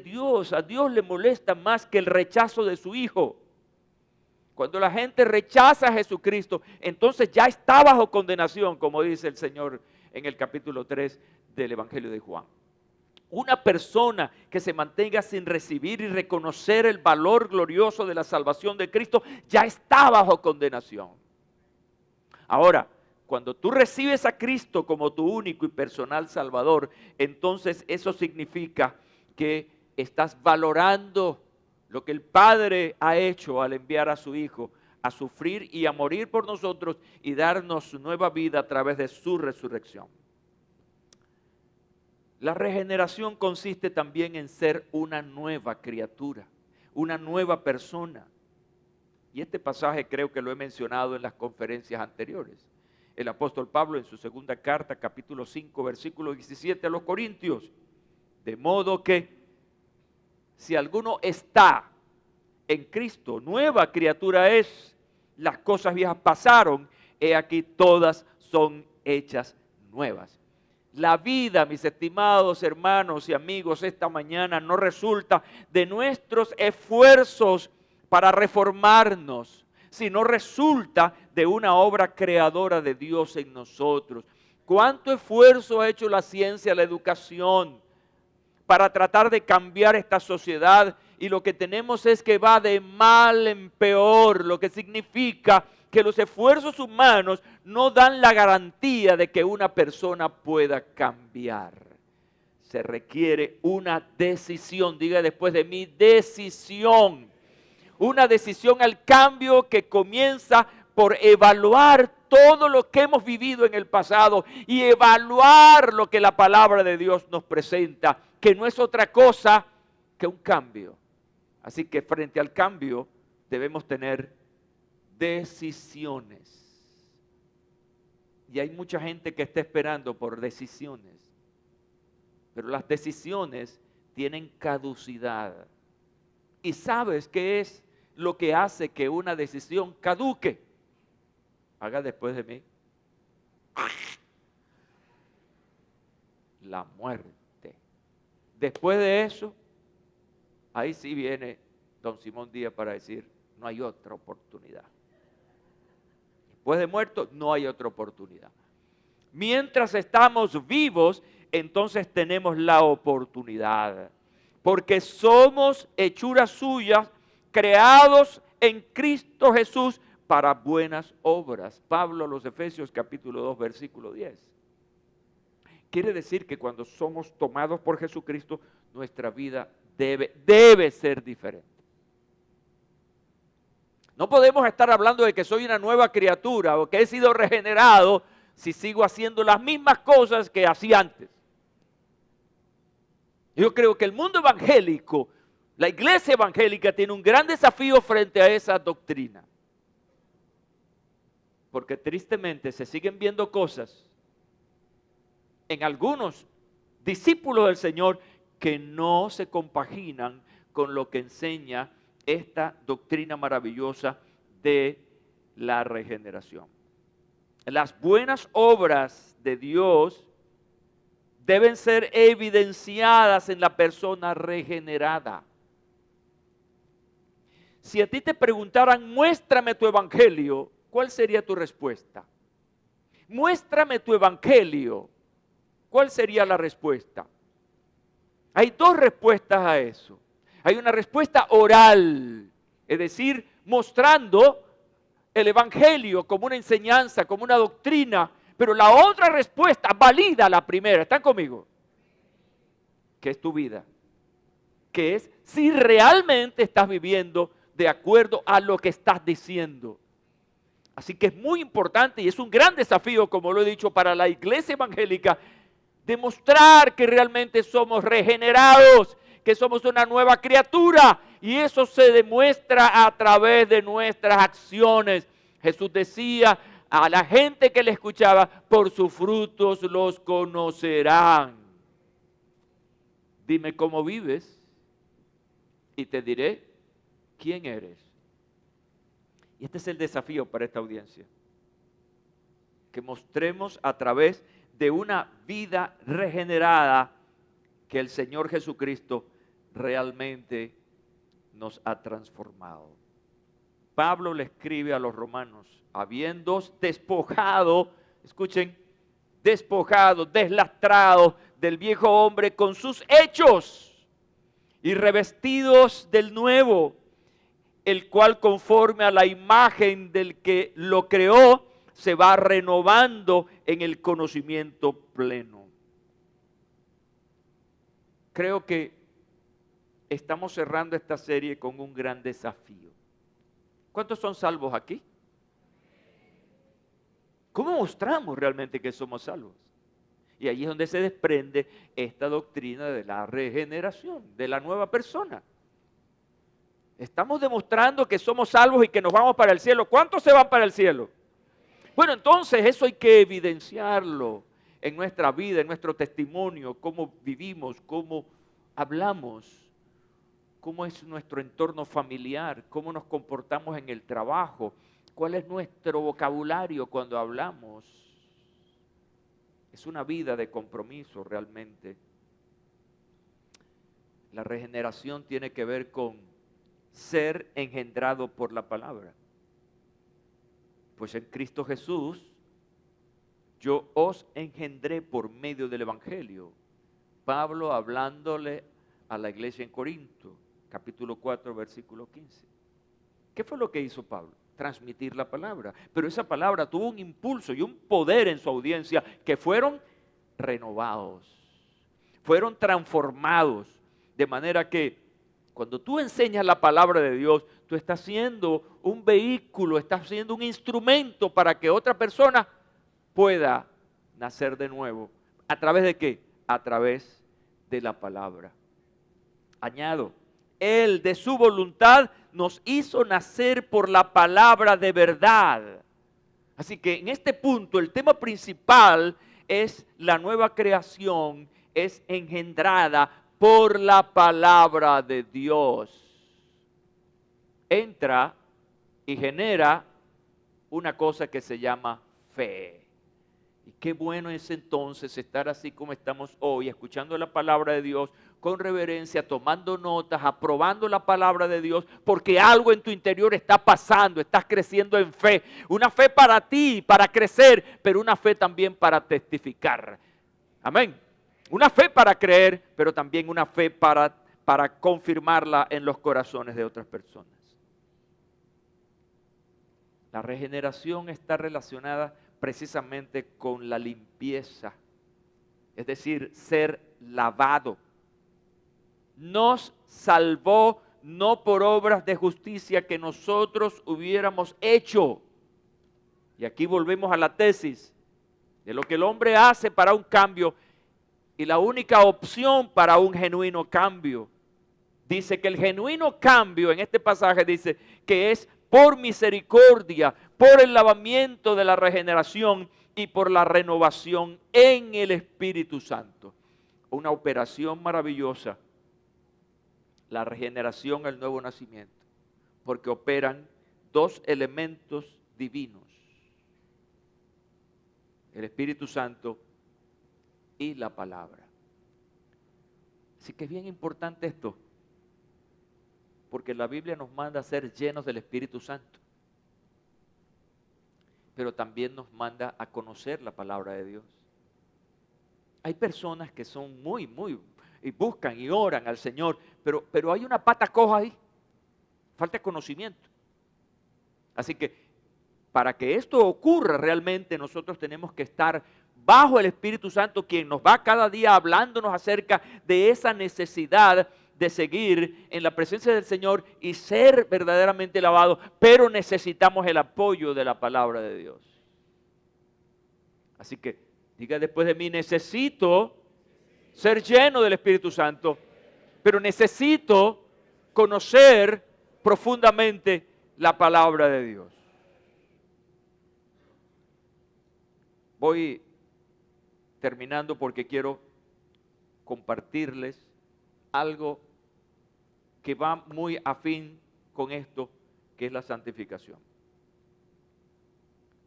Dios le molesta más que el rechazo de su Hijo. Cuando la gente rechaza a Jesucristo, entonces ya está bajo condenación, como dice el Señor en el capítulo 3 del Evangelio de Juan. Una persona que se mantenga sin recibir y reconocer el valor glorioso de la salvación de Cristo, ya está bajo condenación. Ahora, cuando tú recibes a Cristo como tu único y personal Salvador, entonces eso significa que estás valorando lo que el Padre ha hecho al enviar a su Hijo a sufrir y a morir por nosotros y darnos nueva vida a través de su resurrección. La regeneración consiste también en ser una nueva criatura, una nueva persona. Y este pasaje creo que lo he mencionado en las conferencias anteriores. El apóstol Pablo en su segunda carta, capítulo 5, versículo 17 a los Corintios. De modo que si alguno está en Cristo, nueva criatura es. Las cosas viejas pasaron, he aquí todas son hechas nuevas. La vida, mis estimados hermanos y amigos, esta mañana no resulta de nuestros esfuerzos para reformarnos, sino resulta de una obra creadora de Dios en nosotros. ¿Cuánto esfuerzo ha hecho la ciencia, la educación para tratar de cambiar esta sociedad? Y lo que tenemos es que va de mal en peor, lo que significa que los esfuerzos humanos no dan la garantía de que una persona pueda cambiar. Se requiere una decisión, diga después de mí, decisión. Una decisión al cambio que comienza por evaluar todo lo que hemos vivido en el pasado y evaluar lo que la palabra de Dios nos presenta, que no es otra cosa que un cambio. Así que frente al cambio debemos tener decisiones. Y hay mucha gente que está esperando por decisiones, pero las decisiones tienen caducidad. ¿Y sabes qué es lo que hace que una decisión caduque? Haga después de mí. La muerte. Después de eso, ahí sí viene don Simón Díaz para decir, no hay otra oportunidad. Después de muerto, no hay otra oportunidad. Mientras estamos vivos, entonces tenemos la oportunidad. Porque somos hechuras suyas, creados en Cristo Jesús para buenas obras. Pablo a los Efesios capítulo 2, versículo 10. Quiere decir que cuando somos tomados por Jesucristo, nuestra vida debe ser diferente. No podemos estar hablando de que soy una nueva criatura o que he sido regenerado si sigo haciendo las mismas cosas que hacía antes. Yo creo que el mundo evangélico, la iglesia evangélica tiene un gran desafío frente a esa doctrina. Porque tristemente se siguen viendo cosas en algunos discípulos del Señor que no se compaginan con lo que enseña esta doctrina maravillosa de la regeneración. Las buenas obras de Dios deben ser evidenciadas en la persona regenerada. Si a ti te preguntaran, muéstrame tu evangelio, ¿cuál sería tu respuesta? Muéstrame tu evangelio, ¿cuál sería la respuesta? Hay dos respuestas a eso. Hay una respuesta oral, es decir, mostrando el evangelio como una enseñanza, como una doctrina, pero la otra respuesta valida la primera. ¿Están conmigo? ¿Qué es tu vida? ¿Qué es si realmente estás viviendo de acuerdo a lo que estás diciendo? Así que es muy importante y es un gran desafío, como lo he dicho, para la iglesia evangélica, demostrar que realmente somos regenerados, que somos una nueva criatura, y eso se demuestra a través de nuestras acciones. Jesús decía a la gente que le escuchaba, por sus frutos los conocerán. Dime cómo vives y te diré quién eres. Y este es el desafío para esta audiencia. Que mostremos a través de una vida regenerada que el Señor Jesucristo realmente nos ha transformado. Pablo le escribe a los romanos, habiendo despojado, escuchen, despojado, deslastrado del viejo hombre con sus hechos y revestidos del nuevo, el cual conforme a la imagen del que lo creó, se va renovando en el conocimiento pleno. Creo que estamos cerrando esta serie con un gran desafío. ¿Cuántos son salvos aquí? ¿Cómo mostramos realmente que somos salvos? Y ahí es donde se desprende esta doctrina de la regeneración, de la nueva persona. Estamos demostrando que somos salvos y que nos vamos para el cielo. ¿Cuántos se van para el cielo? Bueno, entonces eso hay que evidenciarlo en nuestra vida, en nuestro testimonio, cómo vivimos, cómo hablamos, cómo es nuestro entorno familiar, cómo nos comportamos en el trabajo, cuál es nuestro vocabulario cuando hablamos. Es una vida de compromiso realmente. La regeneración tiene que ver con ser engendrado por la palabra. Pues en Cristo Jesús yo os engendré por medio del Evangelio. Pablo hablándole a la iglesia en Corinto, capítulo 4, versículo 15. ¿Qué fue lo que hizo Pablo? Transmitir la palabra. Pero esa palabra tuvo un impulso y un poder en su audiencia que fueron renovados, fueron transformados. De manera que cuando tú enseñas la palabra de Dios, tú estás siendo un vehículo, estás siendo un instrumento para que otra persona pueda nacer de nuevo. ¿A través de qué? A través de la palabra. Añado, Él de su voluntad nos hizo nacer por la palabra de verdad. Así que en este punto el tema principal es la nueva creación, es engendrada por la palabra de Dios. Entra y genera una cosa que se llama fe. Y qué bueno es entonces estar así como estamos hoy, escuchando la palabra de Dios con reverencia, tomando notas, aprobando la palabra de Dios, porque algo en tu interior está pasando, estás creciendo en fe. Una fe para ti, para crecer, pero una fe también para testificar. Amén. Una fe para creer, pero también una fe para confirmarla en los corazones de otras personas. La regeneración está relacionada precisamente con la limpieza, es decir, ser lavado. Nos salvó no por obras de justicia que nosotros hubiéramos hecho. Y aquí volvemos a la tesis de lo que el hombre hace para un cambio y la única opción para un genuino cambio. Dice que el genuino cambio en este pasaje dice que es por misericordia, por el lavamiento de la regeneración y por la renovación en el Espíritu Santo. Una operación maravillosa, la regeneración, el nuevo nacimiento, porque operan dos elementos divinos, el Espíritu Santo y la palabra. Así que es bien importante esto, porque la Biblia nos manda a ser llenos del Espíritu Santo, pero también nos manda a conocer la palabra de Dios. Hay personas que son muy, y buscan y oran al Señor, pero hay una pata coja ahí, falta conocimiento. Así que para que esto ocurra realmente nosotros tenemos que estar bajo el Espíritu Santo, quien nos va cada día hablándonos acerca de esa necesidad de seguir en la presencia del Señor y ser verdaderamente lavados, pero necesitamos el apoyo de la palabra de Dios. Así que diga después de mí, necesito ser lleno del Espíritu Santo, pero necesito conocer profundamente la palabra de Dios. Voy terminando porque quiero compartirles algo que va muy afín con esto, que es la santificación.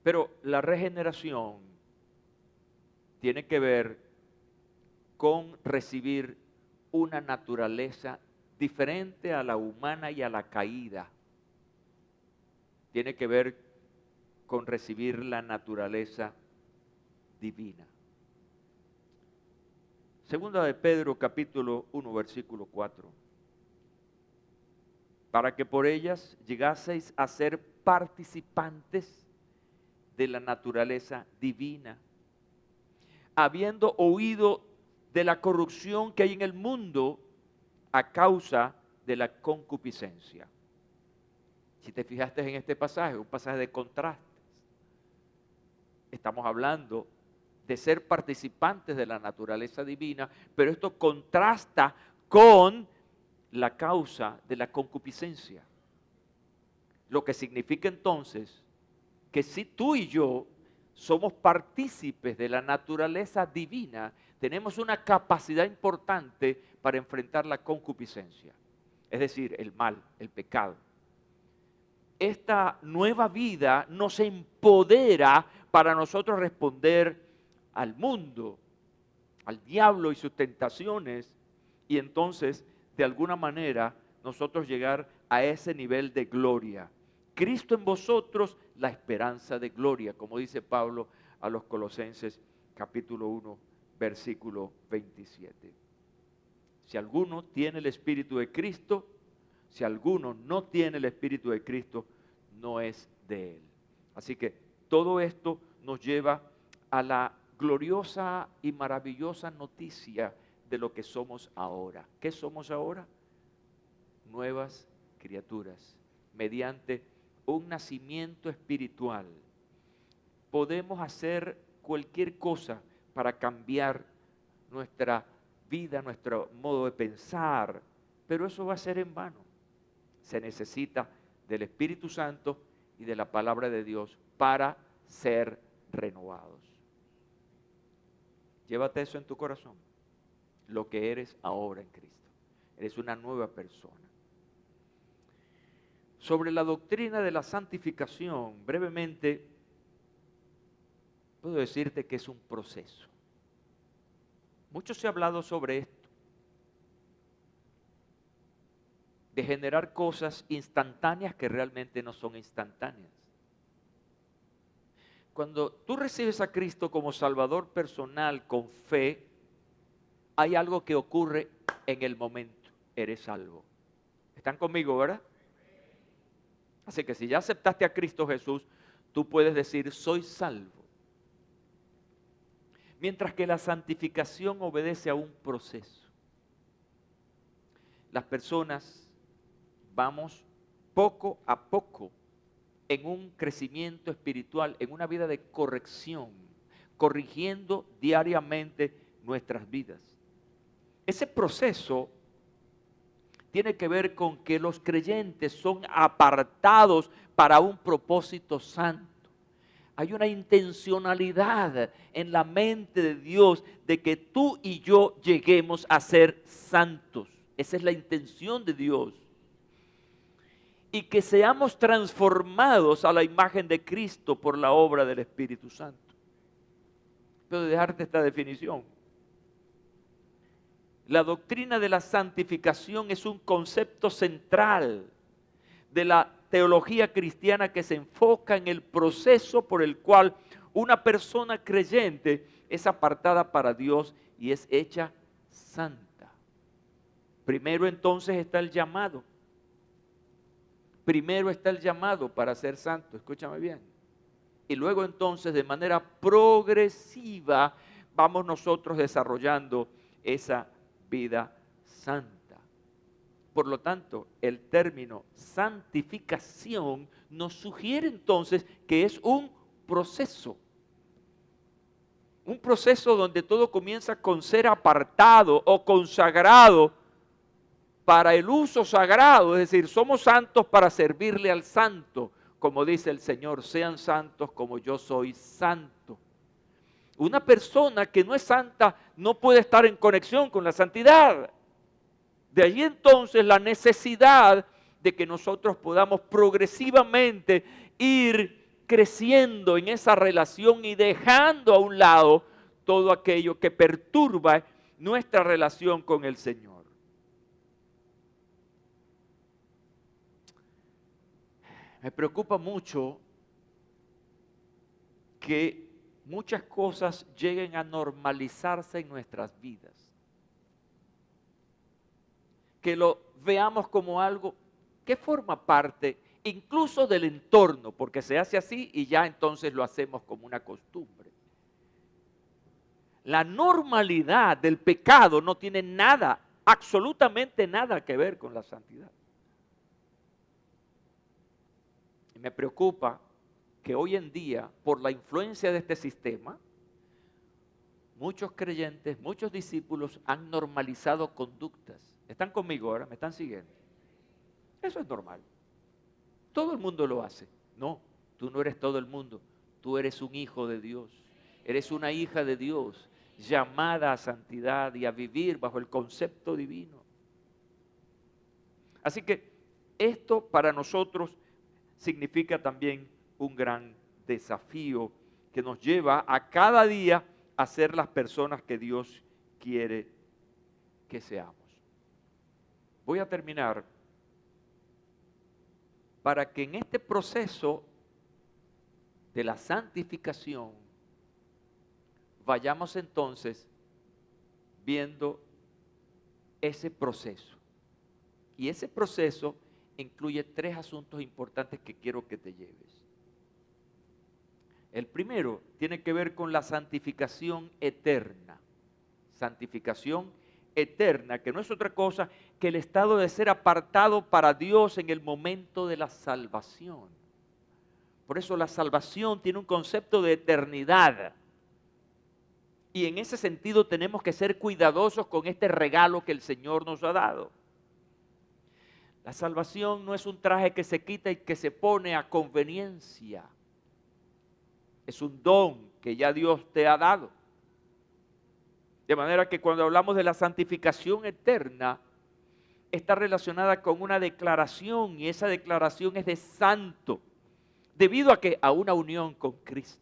Pero la regeneración tiene que ver con recibir una naturaleza diferente a la humana y a la caída. Tiene que ver con recibir la naturaleza divina. Segunda de Pedro, capítulo 1, versículo 4. Para que por ellas llegaseis a ser participantes de la naturaleza divina, habiendo oído de la corrupción que hay en el mundo a causa de la concupiscencia. Si te fijaste en este pasaje, un pasaje de contrastes. Estamos hablando de ser participantes de la naturaleza divina, pero esto contrasta con la causa de la concupiscencia. Lo que significa entonces que si tú y yo somos partícipes de la naturaleza divina, tenemos una capacidad importante para enfrentar la concupiscencia, es decir, el mal, el pecado. Esta nueva vida nos empodera para nosotros responder al mundo, al diablo y sus tentaciones, y entonces, de alguna manera, nosotros llegar a ese nivel de gloria. Cristo en vosotros, la esperanza de gloria, como dice Pablo a los Colosenses, capítulo 1, versículo 27. Si alguno tiene el Espíritu de Cristo, si alguno no tiene el Espíritu de Cristo, no es de Él. Así que todo esto nos lleva a la gloriosa y maravillosa noticia de lo que somos ahora. ¿Qué somos ahora? Nuevas criaturas. Mediante un nacimiento espiritual podemos hacer cualquier cosa para cambiar nuestra vida, nuestro modo de pensar, pero eso va a ser en vano. Se necesita del Espíritu Santo y de la palabra de Dios para ser renovados. Llévate eso en tu corazón, lo que eres ahora en Cristo. Eres una nueva persona. Sobre la doctrina de la santificación, brevemente, puedo decirte que es un proceso. Mucho se ha hablado sobre esto, de generar cosas instantáneas que realmente no son instantáneas. Cuando tú recibes a Cristo como Salvador personal con fe, hay algo que ocurre en el momento. Eres salvo. ¿Están conmigo, verdad? Así que si ya aceptaste a Cristo Jesús, tú puedes decir, soy salvo. Mientras que la santificación obedece a un proceso. Las personas vamos poco a poco en un crecimiento espiritual, en una vida de corrección, corrigiendo diariamente nuestras vidas. Ese proceso tiene que ver con que los creyentes son apartados para un propósito santo. Hay una intencionalidad en la mente de Dios de que tú y yo lleguemos a ser santos. Esa es la intención de Dios. Y que seamos transformados a la imagen de Cristo por la obra del Espíritu Santo. Puedo dejarte esta definición. La doctrina de la santificación es un concepto central de la teología cristiana que se enfoca en el proceso por el cual una persona creyente es apartada para Dios y es hecha santa. Primero entonces está el llamado. Primero está el llamado para ser santo, escúchame bien. Y luego entonces de manera progresiva vamos nosotros desarrollando esa vida santa. Por lo tanto, el término santificación nos sugiere entonces que es un proceso. Un proceso donde todo comienza con ser apartado o consagrado para el uso sagrado, es decir, somos santos para servirle al santo, como dice el Señor, sean santos como yo soy santo. Una persona que no es santa no puede estar en conexión con la santidad. De allí entonces la necesidad de que nosotros podamos progresivamente ir creciendo en esa relación y dejando a un lado todo aquello que perturba nuestra relación con el Señor. Me preocupa mucho que muchas cosas lleguen a normalizarse en nuestras vidas. Que lo veamos como algo que forma parte incluso del entorno, porque se hace así y ya entonces lo hacemos como una costumbre. La normalidad del pecado no tiene nada, absolutamente nada que ver con la santidad. Y me preocupa que hoy en día, por la influencia de este sistema, muchos creyentes, muchos discípulos han normalizado conductas. ¿Están conmigo ahora? ¿Me están siguiendo? Eso es normal. Todo el mundo lo hace. No, tú no eres todo el mundo. Tú eres un hijo de Dios. Eres una hija de Dios, llamada a santidad y a vivir bajo el concepto divino. Así que esto para nosotros significa también un gran desafío que nos lleva a cada día a ser las personas que Dios quiere que seamos. Voy a terminar para que en este proceso de la santificación vayamos entonces viendo ese proceso. Y ese proceso incluye 3 asuntos importantes que quiero que te lleves. El primero tiene que ver con la santificación eterna. Santificación eterna, que no es otra cosa que el estado de ser apartado para Dios en el momento de la salvación. Por eso la salvación tiene un concepto de eternidad. Y en ese sentido tenemos que ser cuidadosos con este regalo que el Señor nos ha dado. La salvación no es un traje que se quita y que se pone a conveniencia. Es un don que ya Dios te ha dado. De manera que cuando hablamos de la santificación eterna, está relacionada con una declaración, y esa declaración es de santo, debido a una unión con Cristo.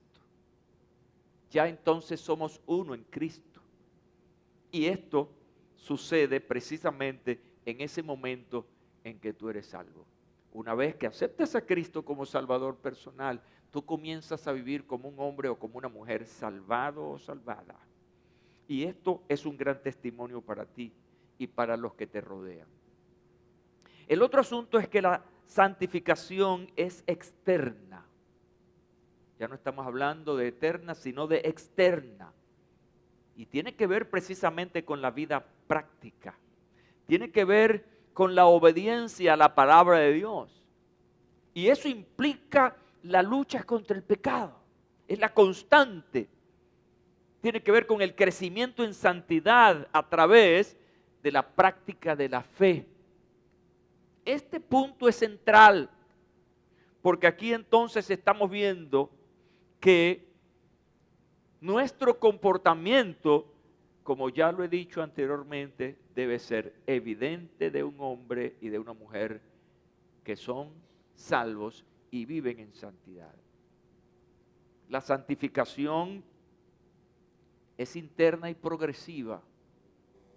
Ya entonces somos uno en Cristo. Y esto sucede precisamente en ese momento en que tú eres salvo. Una vez que aceptas a Cristo como Salvador personal, tú comienzas a vivir como un hombre o como una mujer salvado o salvada. Y esto es un gran testimonio para ti y para los que te rodean. El otro asunto es que la santificación es externa. Ya no estamos hablando de eterna, sino de externa. Y tiene que ver precisamente con la vida práctica. Tiene que ver con la obediencia a la palabra de Dios. Y eso implica la lucha contra el pecado. Es la constante. Tiene que ver con el crecimiento en santidad a través de la práctica de la fe. Este punto es central, porque aquí entonces estamos viendo que nuestro comportamiento, como ya lo he dicho anteriormente, debe ser evidente de un hombre y de una mujer que son salvos y viven en santidad. La santificación es interna y progresiva.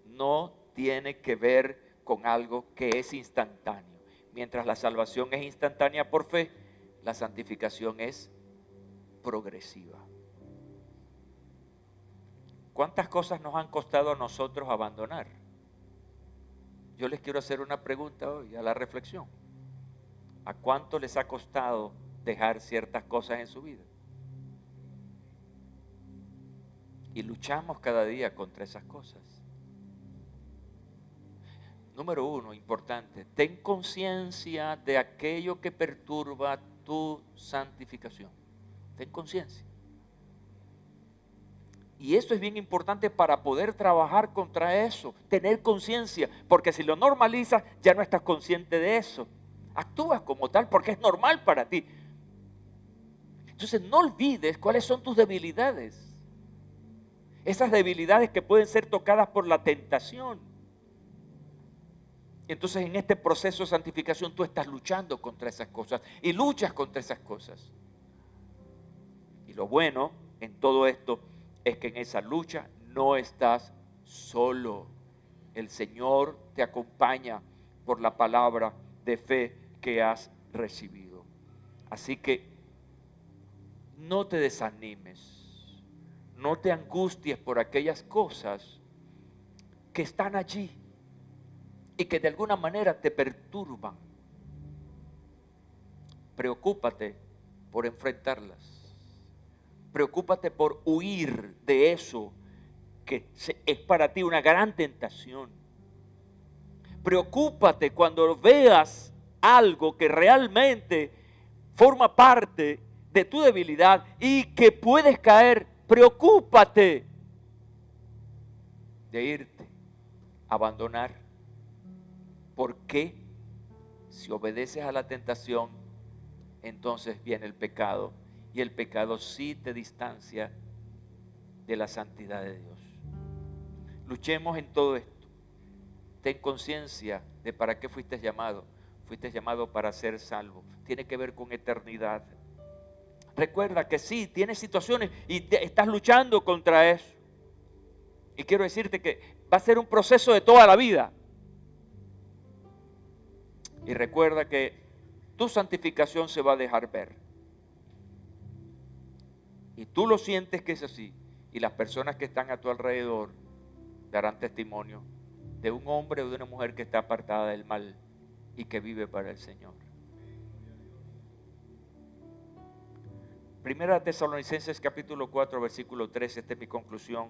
No tiene que ver con algo que es instantáneo. Mientras la salvación es instantánea por fe, la santificación es progresiva. ¿Cuántas cosas nos han costado a nosotros abandonar? Yo les quiero hacer una pregunta hoy a la reflexión. ¿A cuánto les ha costado dejar ciertas cosas en su vida? Y luchamos cada día contra esas cosas. Número 1, importante, ten conciencia de aquello que perturba tu santificación. Ten conciencia. Y esto es bien importante para poder trabajar contra eso, tener conciencia, porque si lo normalizas ya no estás consciente de eso. Actúas como tal porque es normal para ti. Entonces no olvides cuáles son tus debilidades. Esas debilidades que pueden ser tocadas por la tentación. Entonces en este proceso de santificación tú estás luchando contra esas cosas y luchas contra esas cosas. Y lo bueno en todo esto es que en esa lucha no estás solo. El Señor te acompaña por la palabra de fe que has recibido. Así que no te desanimes, no te angusties por aquellas cosas que están allí y que de alguna manera te perturban. Preocúpate por enfrentarlas. Preocúpate por huir de eso que es para ti una gran tentación. Preocúpate cuando veas algo que realmente forma parte de tu debilidad y que puedes caer. Preocúpate de irte, abandonar. Porque si obedeces a la tentación, entonces viene el pecado. Y el pecado sí te distancia de la santidad de Dios. Luchemos en todo esto. Ten conciencia de para qué fuiste llamado. Fuiste llamado para ser salvo. Tiene que ver con eternidad. Recuerda que sí, tienes situaciones y estás luchando contra eso. Y quiero decirte que va a ser un proceso de toda la vida. Y recuerda que tu santificación se va a dejar ver. Y tú lo sientes que es así. Y las personas que están a tu alrededor darán testimonio de un hombre o de una mujer que está apartada del mal y que vive para el Señor. Primera Tesalonicenses capítulo 4 versículo 13, esta es mi conclusión.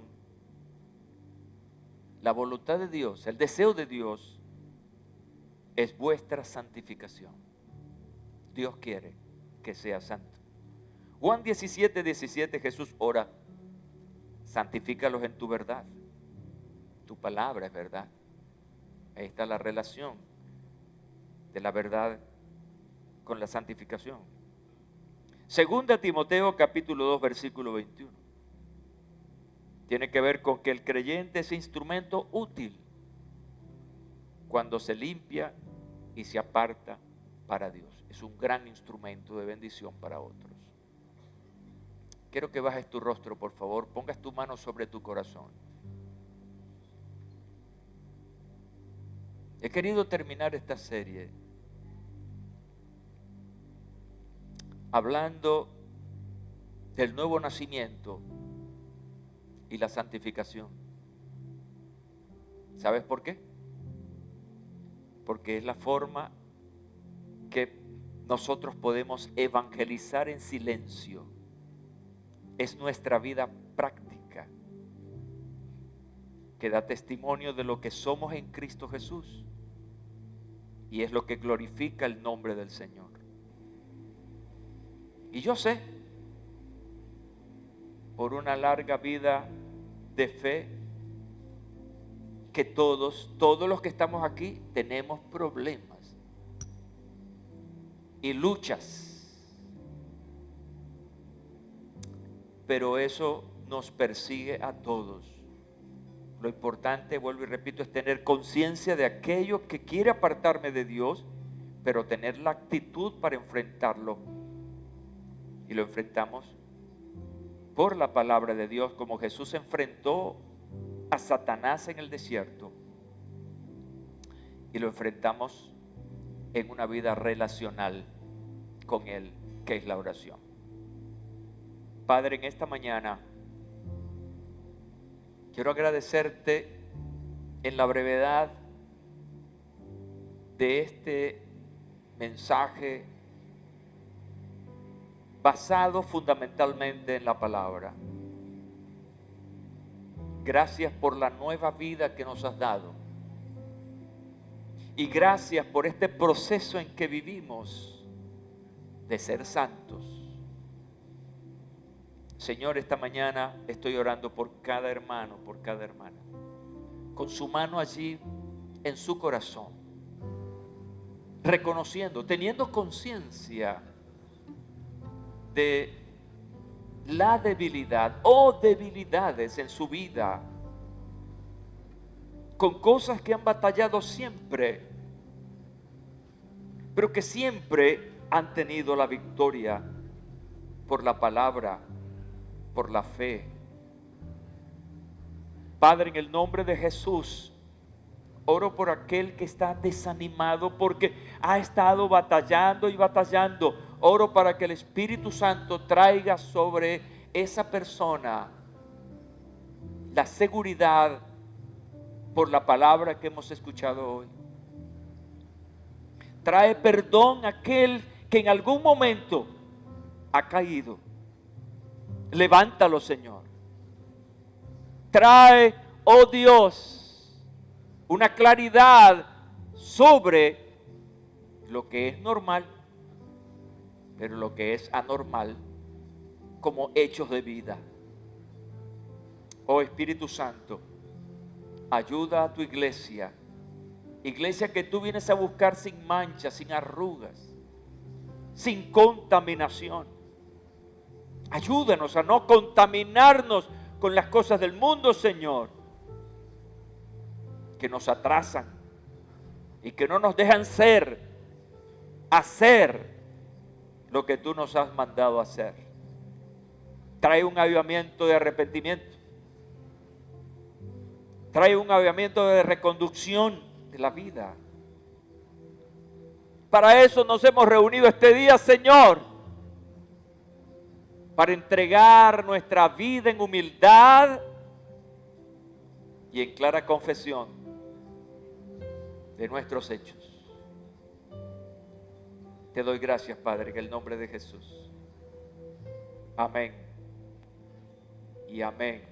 La voluntad de Dios, el deseo de Dios es vuestra santificación. Dios quiere que sea santo. Juan 17, 17, Jesús ora, santifícalos en tu verdad. Tu palabra es verdad. Ahí está la relación de la verdad con la santificación. Segunda Timoteo capítulo 2 versículo 21. Tiene que ver con que el creyente es instrumento útil cuando se limpia y se aparta para Dios. Es un gran instrumento de bendición para otros. Quiero que bajes tu rostro, por favor. Pongas tu mano sobre tu corazón. He querido terminar esta serie hablando del nuevo nacimiento y la santificación. ¿Sabes por qué? Porque es la forma que nosotros podemos evangelizar en silencio. Es nuestra vida práctica que da testimonio de lo que somos en Cristo Jesús. Y es lo que glorifica el nombre del Señor. Y yo sé, por una larga vida de fe, que todos los que estamos aquí tenemos problemas y luchas. Pero eso nos persigue a todos. Lo importante, vuelvo y repito, es tener conciencia de aquello que quiere apartarme de Dios, pero tener la actitud para enfrentarlo. Y lo enfrentamos por la palabra de Dios, como Jesús enfrentó a Satanás en el desierto. Y lo enfrentamos en una vida relacional con Él, que es la oración. Padre, en esta mañana quiero agradecerte en la brevedad de este mensaje basado fundamentalmente en la palabra. Gracias por la nueva vida que nos has dado. Y gracias por este proceso en que vivimos de ser santos. Señor, esta mañana estoy orando por cada hermano, por cada hermana, con su mano allí en su corazón, reconociendo, teniendo conciencia de la debilidad o debilidades en su vida, con cosas que han batallado siempre pero que siempre han tenido la victoria por la palabra, por la fe. Padre, en el nombre de Jesús, oro por aquel que está desanimado porque ha estado batallando y batallando. Oro para que el Espíritu Santo traiga sobre esa persona la seguridad por la palabra que hemos escuchado hoy. Trae perdón a aquel que en algún momento ha caído. Levántalo, Señor. Trae, oh Dios, una claridad sobre lo que es normal, pero lo que es anormal como hechos de vida. Oh Espíritu Santo, ayuda a tu iglesia. Iglesia que tú vienes a buscar sin manchas, sin arrugas, sin contaminación. Ayúdanos a no contaminarnos con las cosas del mundo, Señor, que nos atrasan y que no nos dejan hacer lo que tú nos has mandado hacer. Trae un avivamiento de arrepentimiento. Trae un avivamiento de reconducción de la vida. Para eso nos hemos reunido este día, Señor, para entregar nuestra vida en humildad y en clara confesión de nuestros hechos. Te doy gracias, Padre, en el nombre de Jesús. Amén y amén.